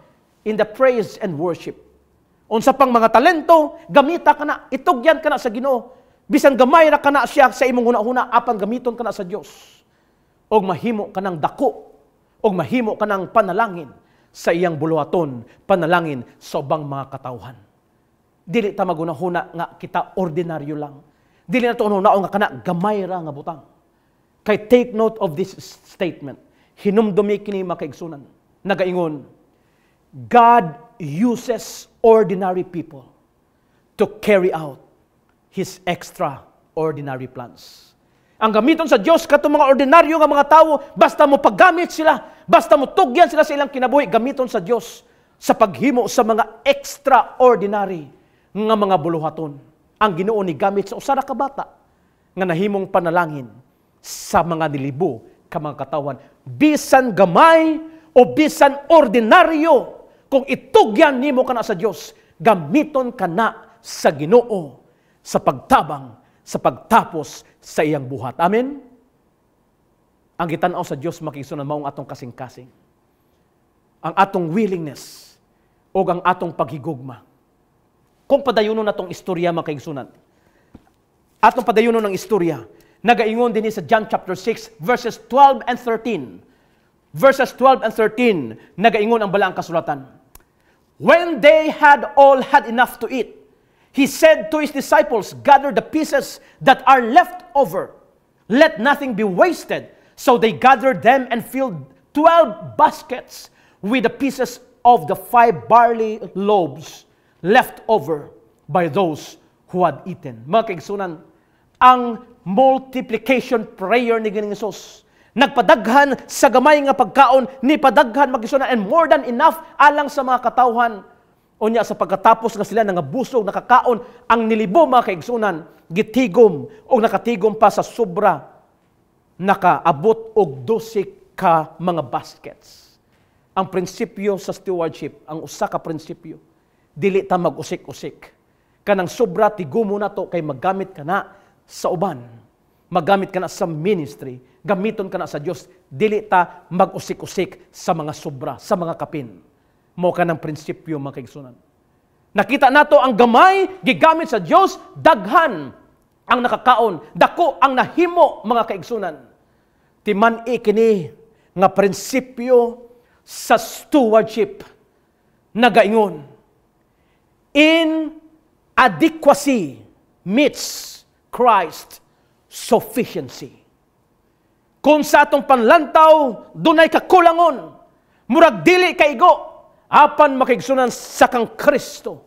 in the praise and worship. Unsa pang mga talento, gamita ka na, itugyan ka na sa Ginoo. Bisan gamay ra ka na siya sa imong hunahuna, apan gamiton ka na sa Dios. Og mahimo ka ng dako, og mahimo ka ng panalangin sa iyang buluhaton, panalangin sa ubang mga katawhan. Dili ta magunahuna nga kita ordinaryo lang. Dili na ito nga kana gamay ra nga butang. Kay take note of this statement. hinumdumi kini makaigsunan. Nagaingon, God uses ordinary people to carry out His extraordinary plans. Ang gamiton sa Diyos katong mga ordinaryo nga mga tao, basta mo paggamit sila, basta mo tugyan sila sa ilang kinabuhi, gamiton sa Diyos sa paghimo sa mga extraordinary nga mga buluhaton. Ang Ginoo ni gamit sa usa ka bata nga nahimong panalangin sa mga nilibo ka mga katawan. Bisan gamay o bisan ordinaryo, kung itugyan nimo kana sa Diyos, gamiton kana sa Ginoo sa pagtabang, sa pagtapos sa iyang buhat. Amen? Ang gitanaw sa Diyos makisunan maong atong kasing-kasing. Ang atong willingness o ang atong paghigugma. Kung padayunon natong istorya makaigsunan. Atong padayunon ng istorya, nagaingon din sa John chapter 6 verses 12 and 13. Verses 12 and 13, nagaingon ang balaang kasulatan. When they had all had enough to eat, He said to His disciples, gather the pieces that are left over. Let nothing be wasted. So they gathered them and filled 12 baskets with the pieces of the 5 barley loaves left over by those who had eaten. Mga kaigsunan, ang multiplication prayer ni Ginoong Hesus, nagpadaghan sa gamay nga pagkaon, ni padaghan magisunan and more than enough alang sa mga katawhan. Unya sa pagkatapos nga sila nangabusog, nakakaon, ang nilibo mga kaigsunan, gitigom o nakatigom pa sa sobra, nakaabot og 12 ka mga baskets. Ang prinsipyo sa stewardship, ang usa ka prinsipyo, dili ta mag-usik-usik. Kanang sobra tigumo na to kay maggamit ka na sa uban, maggamit ka na sa ministry, gamiton ka na sa Dios, dili ta mag-usik-usik sa mga sobra, sa mga kapin. Mo ka ng prinsipyo mga kaigsunan. Nakita nato ang gamay gigamit sa Dios, daghan ang nakakaon, dako ang nahimo mga kaigsunan. Timan-i kini nga prinsipyo sa stewardship nagaingon, inadequacy meets Christ sufficiency. Kung sa atong panlantaw dunay kakulangon, murag dili kaigo, apan makaigsunan sa kang Kristo,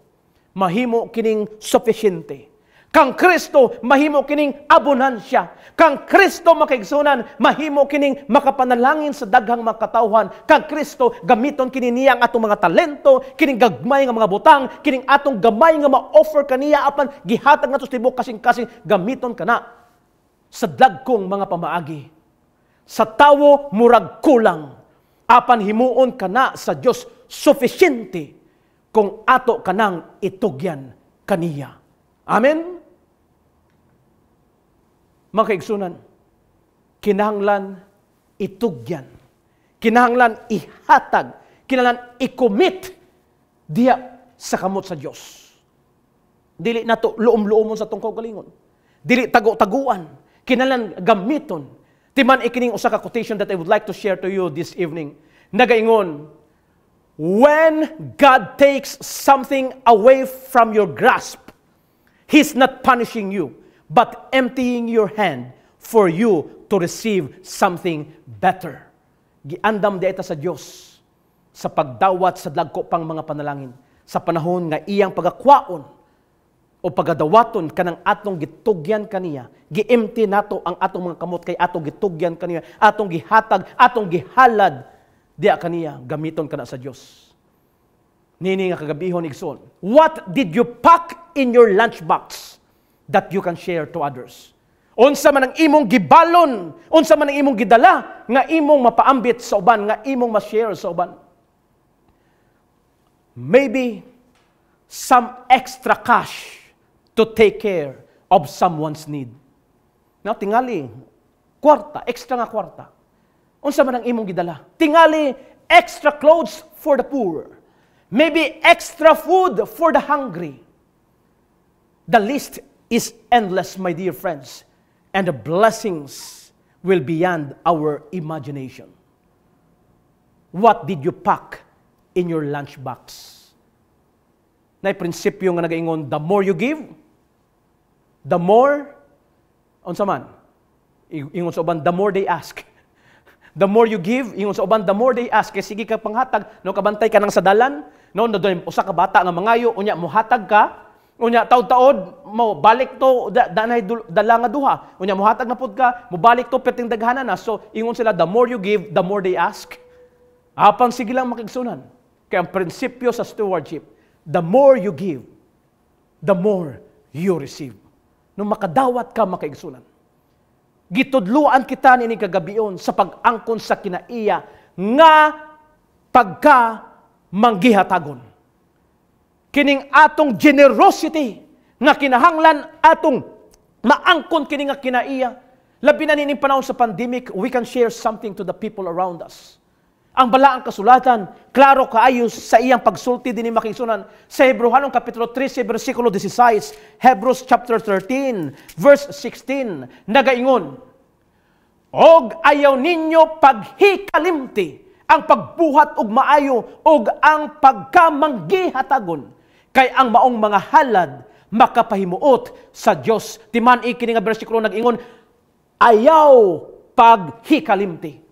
mahimo kining sufficiente. Kang Kristo, mahimo kining abonansya. Kang Kristo, makaigsunan, mahimo kining makapanalangin sa daghang mga katawhan. Kang Kristo, gamiton kini niya ang atong mga talento, kining gagmay nga mga butang, kining atong gamay nga ma-offer kaniya, apan gihatag nato sa tibok kasing-kasing, gamiton kana sa dagkong mga pamaagi. Sa tawo, murag kulang. Apan himuon kana sa Dios sufficiente kung ato kanang itugyan kaniya. Amen? Mga kaigsunan, kinahanglan itugyan, kinahanglan ihatag, kinahanglan i-commit diya sa kamot sa Dios. Dili nato luom-luomon sa tong kaugalingon. Dili tago-taguan, kinahanglan gamiton. Timan ikining usa ka quotation that I would like to share to you this evening. Nagaingon, when God takes something away from your grasp, He's not punishing you, but emptying your hand for you to receive something better. Giandam dieta sa Dios sa pagdawat sa dagko pang mga panalangin sa panahon nga iyang pagakwaon o pagadawaton kanang atong gitugyan kaniya, gi-empty nato ang atong mga kamot kay atong gitugyan kaniya, atong gihatag, atong gihalad diya kaniya, gamiton kana sa Dios. Nini nga kagabihon igsoon, what did you pack in your lunchbox that you can share to others? Unsa man ang imong gibalon, unsa man ang imong gidala nga imong mapaambit sa uban, nga imong ma-share sa uban? Maybe some extra cash to take care of someone's need. Now, tingali, kwarta, extra nga kwarta. Unsa man ang imong gidala? Tingali, extra clothes for the poor. Maybe extra food for the hungry. The list is endless, my dear friends. And the blessings will beyond our imagination. What did you pack in your lunchbox? Na prinsipyo nga nagaingon, the more you give, the more, unsa man, ingon sa uban, the more they ask. The more you give, ingon sa uban, the more they ask. Kaya sige ka panghatag, no, kabantay ka nang sa dalan, no, doon usa ka bata nga mangayo, unya muhatag ka, unya taod-taod mo balik to danay dala nga duha. Unya muhatag na pud ka, mo balik to perting daghanan na. So ingon sila, the more you give, the more they ask. Apan sige lang makigsunan. Kaya ang prinsipyo sa stewardship, the more you give, the more you receive. Nung makadawat ka makaigsunan. Gitudluan kita nini kagabion sa pag-angkon sa kinaiya nga pagka manggihatagon. Kining atong generosity nga kinahanglan atong maangkon kini nga kinaiya. Labi na nining panahon sa pandemic, we can share something to the people around us. Ang balaang kasulatan, klaro kaayo sa iyang pagsulti din ni makisunan sa Hebrehanong Kapitulo 13, versikulo 16, Hebrews chapter 13, verse 16, nagaingon, og ayaw ninyo paghikalimti ang pagbuhat og maayo og ang pagkamanggihatagon, kay ang maong mga halad makapahimuot sa Dios. Timan ikini nga bersikulo nag-ingon, ayaw paghikalimti.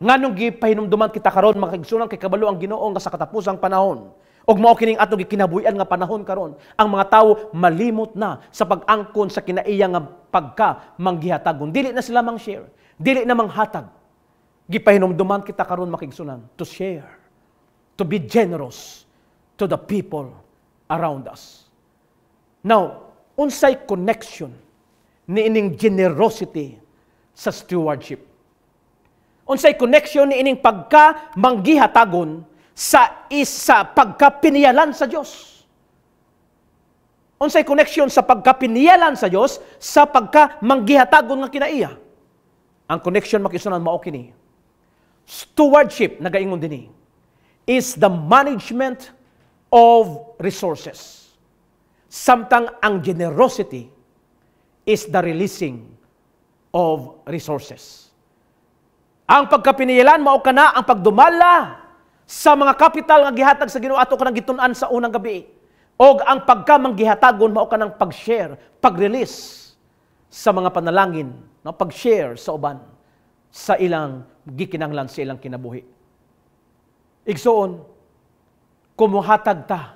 Nganong gipahinumduman kita karon mga kaigsunan kay kabalo ang Ginoo nga sa katapusang panahon. Og mao kining atong gikinabuhi-an nga panahon karon. Ang mga tawo malimot na sa pag-angkon sa kinaiya nga pagka manggihatagon. Dili na sila mang-share, dili na manghatag. Gipahinumduman kita karon mga kaigsunan to share, to be generous to the people around us. Now, unsay connection ni ining generosity sa stewardship? Unsay connection ni ining pagka manggihatagon sa isa pagkapiniyalan sa Dios? Unsay connection sa pagkapiniyalan sa Dios sa pagka manggihatagon nga kinaiya? Ang connection makisunan mao kini. Stewardship nagaingon dinhi is the management of resources. Samtang ang generosity is the releasing of resources. Ang pagkapiniyalan mao kana ang pagdumala sa mga kapital nga gihatag sa Ginoo ato kanang gitun-an sa unang gabi. Og ang pagkamanggihatagon mao kanang pag-share, pag-release sa mga panalangin, no, pag-share sa uban sa ilang gikinahanglan sa ilang kinabuhi. Igsoon, kumuhatag ta,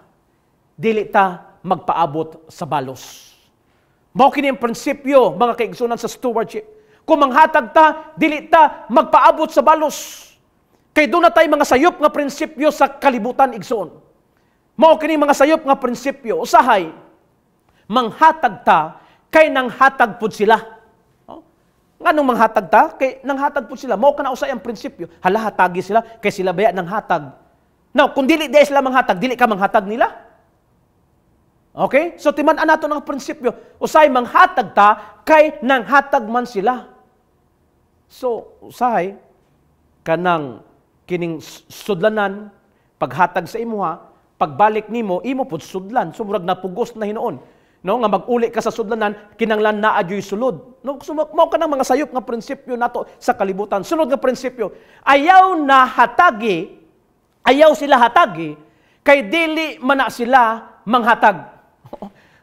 dili ta magpaabot sa balos. Mao kini ang prinsipyo mga kaigsunan sa stewardship. Kung manghatag ta, dili ta magpaabot sa balos. Kay doon na tayo mga sayop nga prinsipyo sa kalibutan igsoon. Mao kini mga sayop nga prinsipyo, usahay, manghatag ta, kay nanghatag pud sila. No? Nganong manghatag ta? Kay nanghatag pud sila. Mao kana usay ang prinsipyo. Hala, hatagi sila, kay sila baya nanghatag. Now, kung dili sila manghatag, dili ka manghatag nila. Okay? So, timan-an nato ng prinsipyo. Usay manghatag ta, kay nanghatag man sila. So, usahay, kanang kining sudlanan, paghatag sa imuha, pagbalik nimo, imo pud sudlan. So, murag napugos na hinoon. No, nga mag-uli ka sa sudlanan, kinanglan na adyo'y sulod. No, mao ka ng mga sayop nga prinsipyo nato sa kalibutan. Sunod nga prinsipyo, ayaw na hatagi, ayaw sila hatagi, kay dili man na sila manghatag.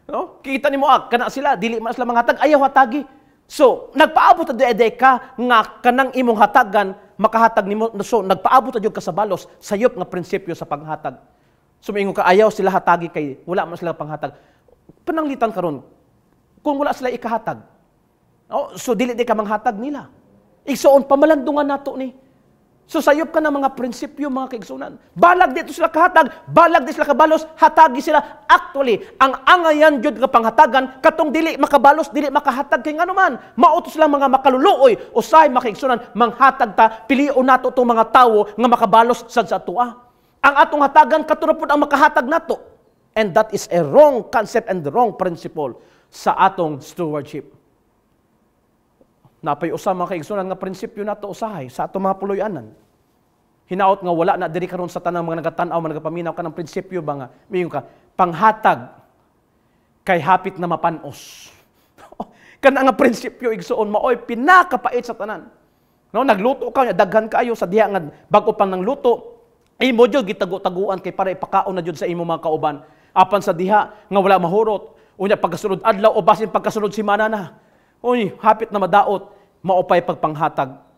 No? Kita nimo kana sila, dili man sila manghatag, ayaw hatagi. So, nagpaabot ta ede ka nga kanang imong hatagan makahatag nimo. So, nagpaabot ta jud ka sa balos, sayop nga prinsipyo sa panghatag. So, moingon ka ayaw sila hatagi kay wala man sila panghatag. Pananglitan karon kung wala sila ikahatag. Oh, so dili di ka manghatag nila. Igsoon pamalandungan nato ni. So sayop ka na mga prinsipyo mga kaigsunan. Balag dito sila kahatag, balag dito sila kabalos, hatagi sila. Actually, ang angayan jud nga panghatagan katong dili makabalos, dili makahatag kay nganuman. Mauto sila mga makaluluoy, usay mga kaigsunan, manghatag ta, pilion nato tong mga tawo nga makabalos sad sa atua. Ang atong hatagan katurapod ang makahatag nato. And that is a wrong concept and the wrong principle sa atong stewardship. Napay usa mga kaigsunan nga prinsipyo nato usahay sa atong mga puloy-anan. Hinaot nga wala na diri karon sa tanang mga nagatanaw, mga nagapaminaw kanang prinsipyo ba nga miyon ka panghatag kay hapit na mapanos. Kana nga prinsipyo igsuon maoy pinakapait sa tanan. No, nagluto ka daghan kaayo sa diha nga bag-o pang nang luto. Imo jud gitago-taguan kay para ipakaon na jud sa imo mga kauban. Apan sa diha nga wala mahurot, unya pagkasunod adlaw o basin pagkasunod semana na. Uy, hapit na madaot, maupay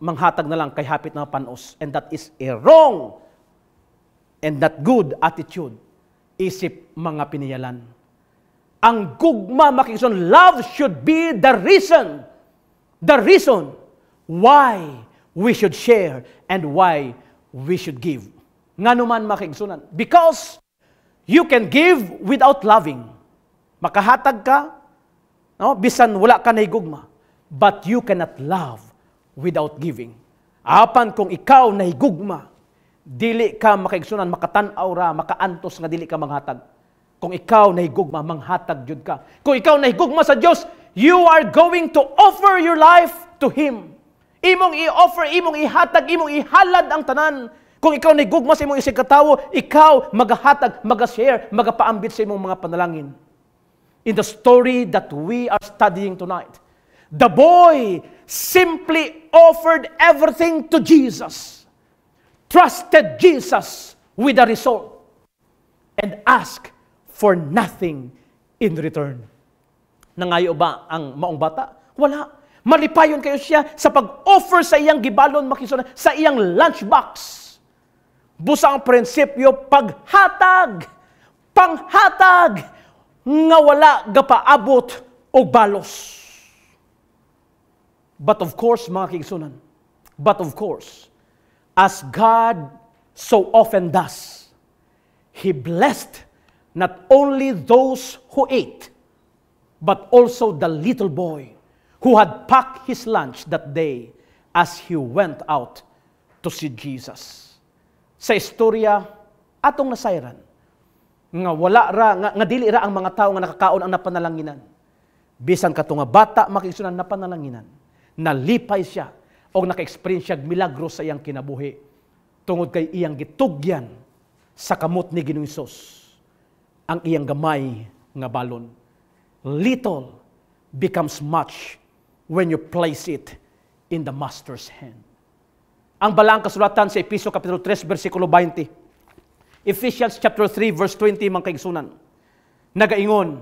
manghatag na lang kay hapit na panos. And that is a wrong and not good attitude. Isip mga piniyalan. Ang gugma, makikison, love should be the reason why we should share and why we should give. Nga naman makikisunan. Because you can give without loving. Makahatag ka, no? Bisan wala ka na higugma. But you cannot love without giving. Apan kung ikaw na higugma, dili ka makaigsunan, makatanaw ra, makaantos nga dili ka manghatag. Kung ikaw na higugma, manghatag jud ka. Kung ikaw na higugma sa Dios, you are going to offer your life to Him. Imong i-offer, imong ihatag, imong ihalad ang tanan. Kung ikaw na higugma sa imong isig katawo, ikaw magahatag, maga-share, magapaambit sa imong mga panalangin. In the story that we are studying tonight, the boy simply offered everything to Jesus, trusted Jesus with the result, and asked for nothing in return. Nangayo ba ang maong bata? Wala. Malipayon kayo siya sa pag-offer sa iyang gibalon, makisuna, sa iyang lunchbox. Busang prinsipyo, paghatag, panghatag, nga wala gapaabot o balos. But of course, mga kigsunan, as God so often does, He blessed not only those who ate, but also the little boy who had packed his lunch that day as he went out to see Jesus. Sa istorya, atong nasayran, nga wala ra, nga dili ra ang mga tao nga nakakaon ang napanalanginan. Bisan kato nga bata, makikisunan napanalanginan, nalipay siya o naka-experience siya milagro sa iyang kinabuhi tungod kay iyang gitugyan sa kamot ni Ginoong Hesus ang iyang gamay nga balon. Little becomes much when you place it in the Master's hand. Ang balang kasulatan sa Efesio Kapitulo 3, versikulo 20. Ephesians chapter 3, verse 20, mga kaigsunan. Nagaingon,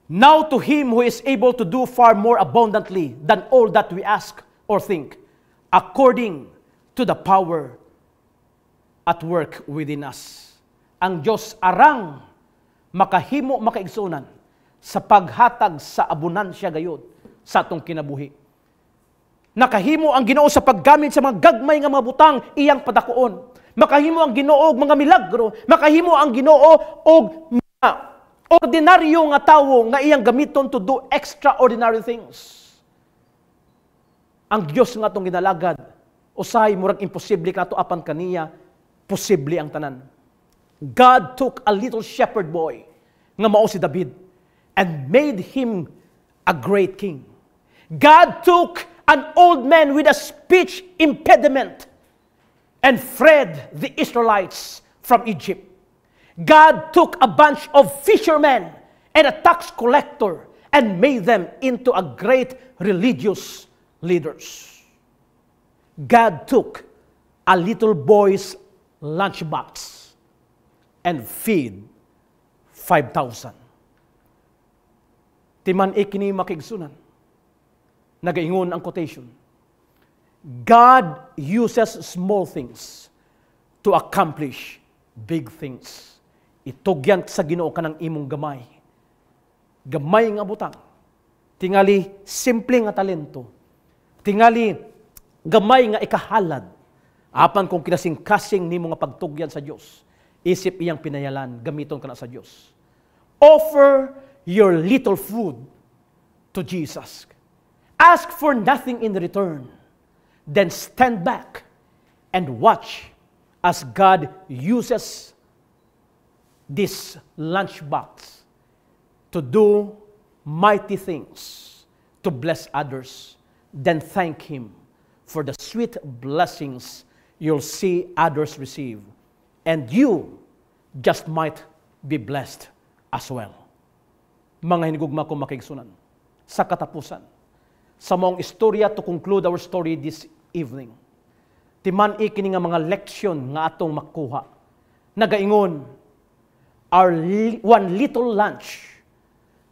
now to Him who is able to do far more abundantly than all that we ask or think, according to the power at work within us. Ang Diyos arang makahimo, makaigsunan sa paghatag sa abunansya gayud sa atong kinabuhi. Nakahimo ang Ginoo sa paggamit sa mga gagmay nga mga butang iyang padakuon. Makahimo ang Ginoo og mga milagro, makahimo ang Ginoo og mga ordinaryo nga tawo nga iyang gamiton to do extraordinary things. Ang Dios nga atong ginalagad, usahay murag imposible kato apan kaniya, posible ang tanan. God took a little shepherd boy nga mao si David and made him a great king. God took an old man with a speech impediment and freed the Israelites from Egypt. God took a bunch of fishermen and a tax collector and made them into a great religious leaders. God took a little boy's lunchbox and feed 5,000. Timan ikini makigsunan. Nagaingon ang quotation. God uses small things to accomplish big things. Itugyan sa Ginoo kanang imong gamay. Gamay nga butang. Tingali simple nga talento. Tingali gamay nga ikahalad. Apan kung kinasing-kasing nimo nga pagtugyan sa Dios, isip iyang pinayalan, gamiton kana sa Dios. Offer your little food to Jesus. Ask for nothing in return. Then stand back and watch as God uses this lunchbox to do mighty things, to bless others. Then thank Him for the sweet blessings you'll see others receive. And you just might be blessed as well. Mga hinigugma kong makigsunan, sa katapusan, sa mong istorya to conclude our story this evening, timan ikini nga mga leksyon nga atong makuha. Nagaingon, one little lunch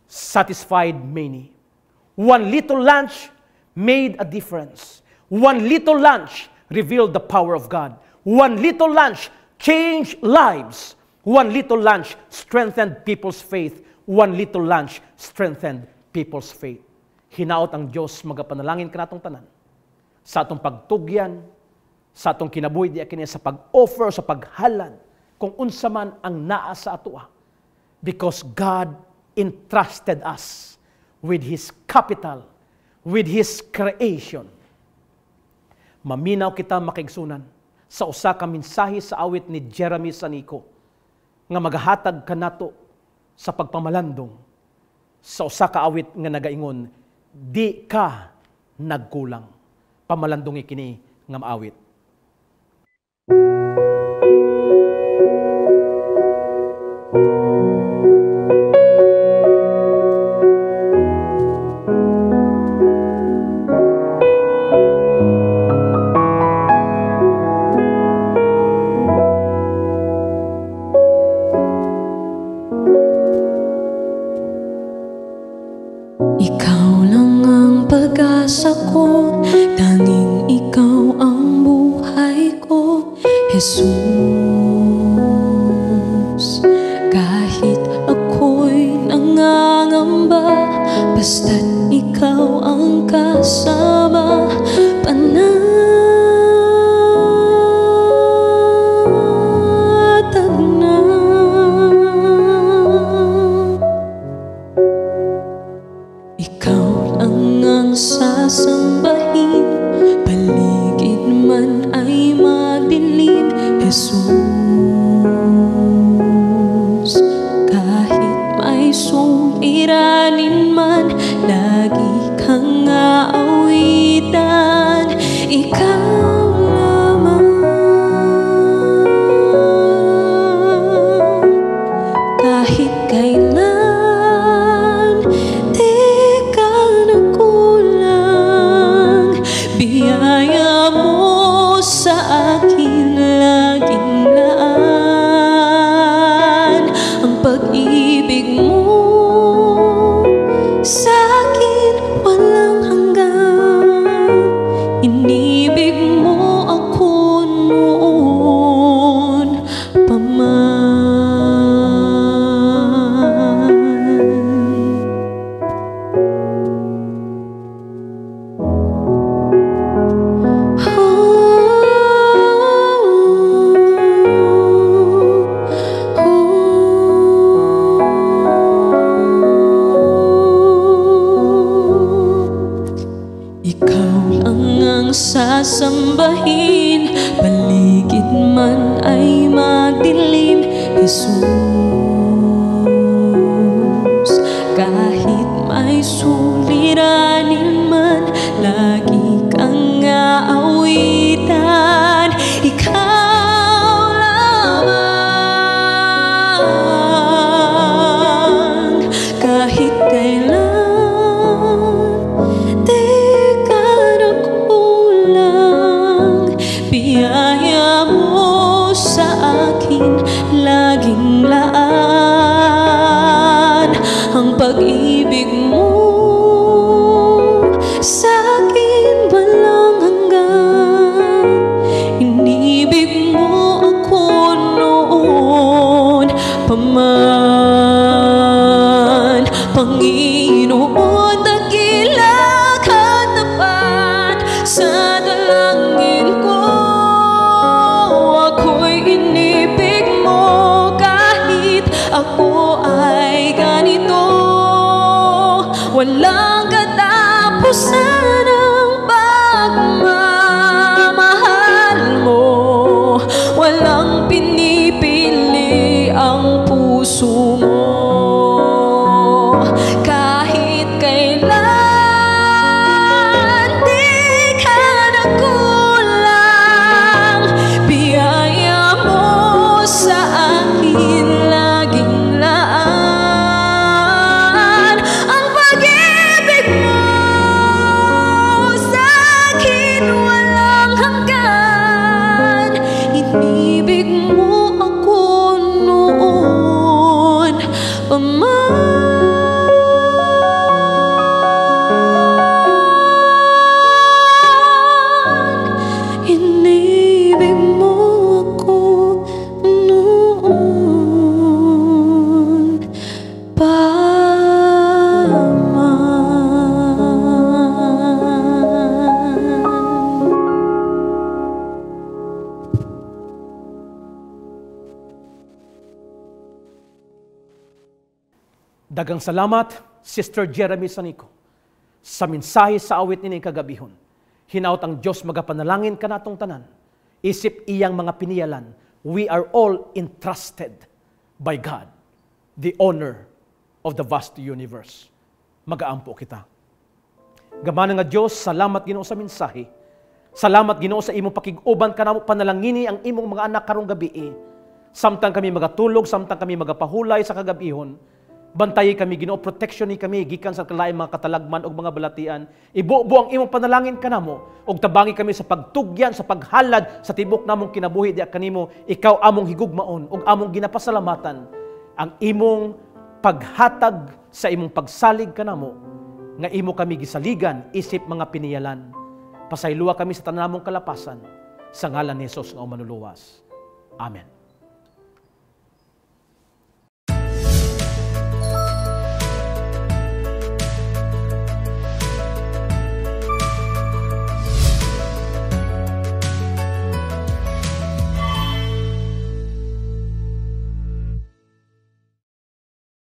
satisfied many. One little lunch made a difference. One little lunch revealed the power of God. One little lunch changed lives. One little lunch strengthened people's faith. One little lunch strengthened people's faith. Hinaot ang Diyos, magapanalangin ka natong tanan. Sa atong pagtugyan, sa atong kinabuhi di kini sa pag-offer, sa paghalad, kung unsa man ang naa sa atoa. Because God entrusted us with His capital, with His creation. Maminaw kita makigsunan sa usa ka mensahe sa awit ni Jeremy Sanico nga magahatag kanato sa pagpamalandong sa usa ka awit nga nagaingon, di ka nagkulang. Pamalandong kini nga maawit. Ikaw lang ang pag-asa ko, tanging ikaw ang buhay ko, Jesus. Kahit ako'y nangangamba, basta't ikaw ang kasama, panatag na. Ikaw lang ang sasambahin, paligid man ay madilim, Jesus. Kahit may suliranin man, lagi kang aawitan, ikaw lamang. Kahit kailan, di ka nagkulang, biyaya mo sa akin laging laan. Ang pag-ibig mo sa akin walang hanggan. Inibig mo ako noon pa man. Ikaw lang ang sasambahin, paligid man ay madilim, Jesus. Kahit may suliranin man, lagi kang aawitan, ikaw lamang. Kahit kailan, biyaya mo sa akin laging laan. Ang pag-ibig mo sa akin walang hanggan. Inibig mo ako noon pa man. Panginoon, dakila ka tapat sa dalangin ko. Ako'y inibig mo kahit ako ay ganito. Walang katapusan ang pagmamahal mo. Walang pinipili ang puso mo. Kahit kailan, di ka nagkulang, biyaya mo sa akin laging laan. Ang pag-ibig mo sa akin walang hanggan. Inibig mo ako noon pa man. Dagang salamat, Sister Jeremy Sanico, sa mensahe sa awit ni kagabihon. Hinaut ang Diyos magapanalangin ka natong tanan. Isip iyang mga piniyalan. We are all entrusted by God, the owner of the vast universe. Magaampo kita. Gamana nga Diyos, salamat Ginoo sa mensahe. Salamat Ginoo sa imong pakiguban kanamo panalangini ang imong mga anak karong gabi. Samtang kami magatulog, samtang kami magapahulay sa kagabihon, bantayi kami Ginoo, protection ni kami gikan sa kalaing mga katalagman o mga balatian. Ibuo ang imong panalangin kanamo og tabangi kami sa pagtugyan, sa paghalad sa tibok namong kinabuhi diha kanimo. Ikaw among higugmaon og among ginapasalamatan ang imong paghatag sa imong pagsalig kanamo nga imo kami gisaligan isip mga piniyalan. Pasayloa kami sa tanamong kalapasan sa ngalan ni Hesus nga manuluwas. Amen.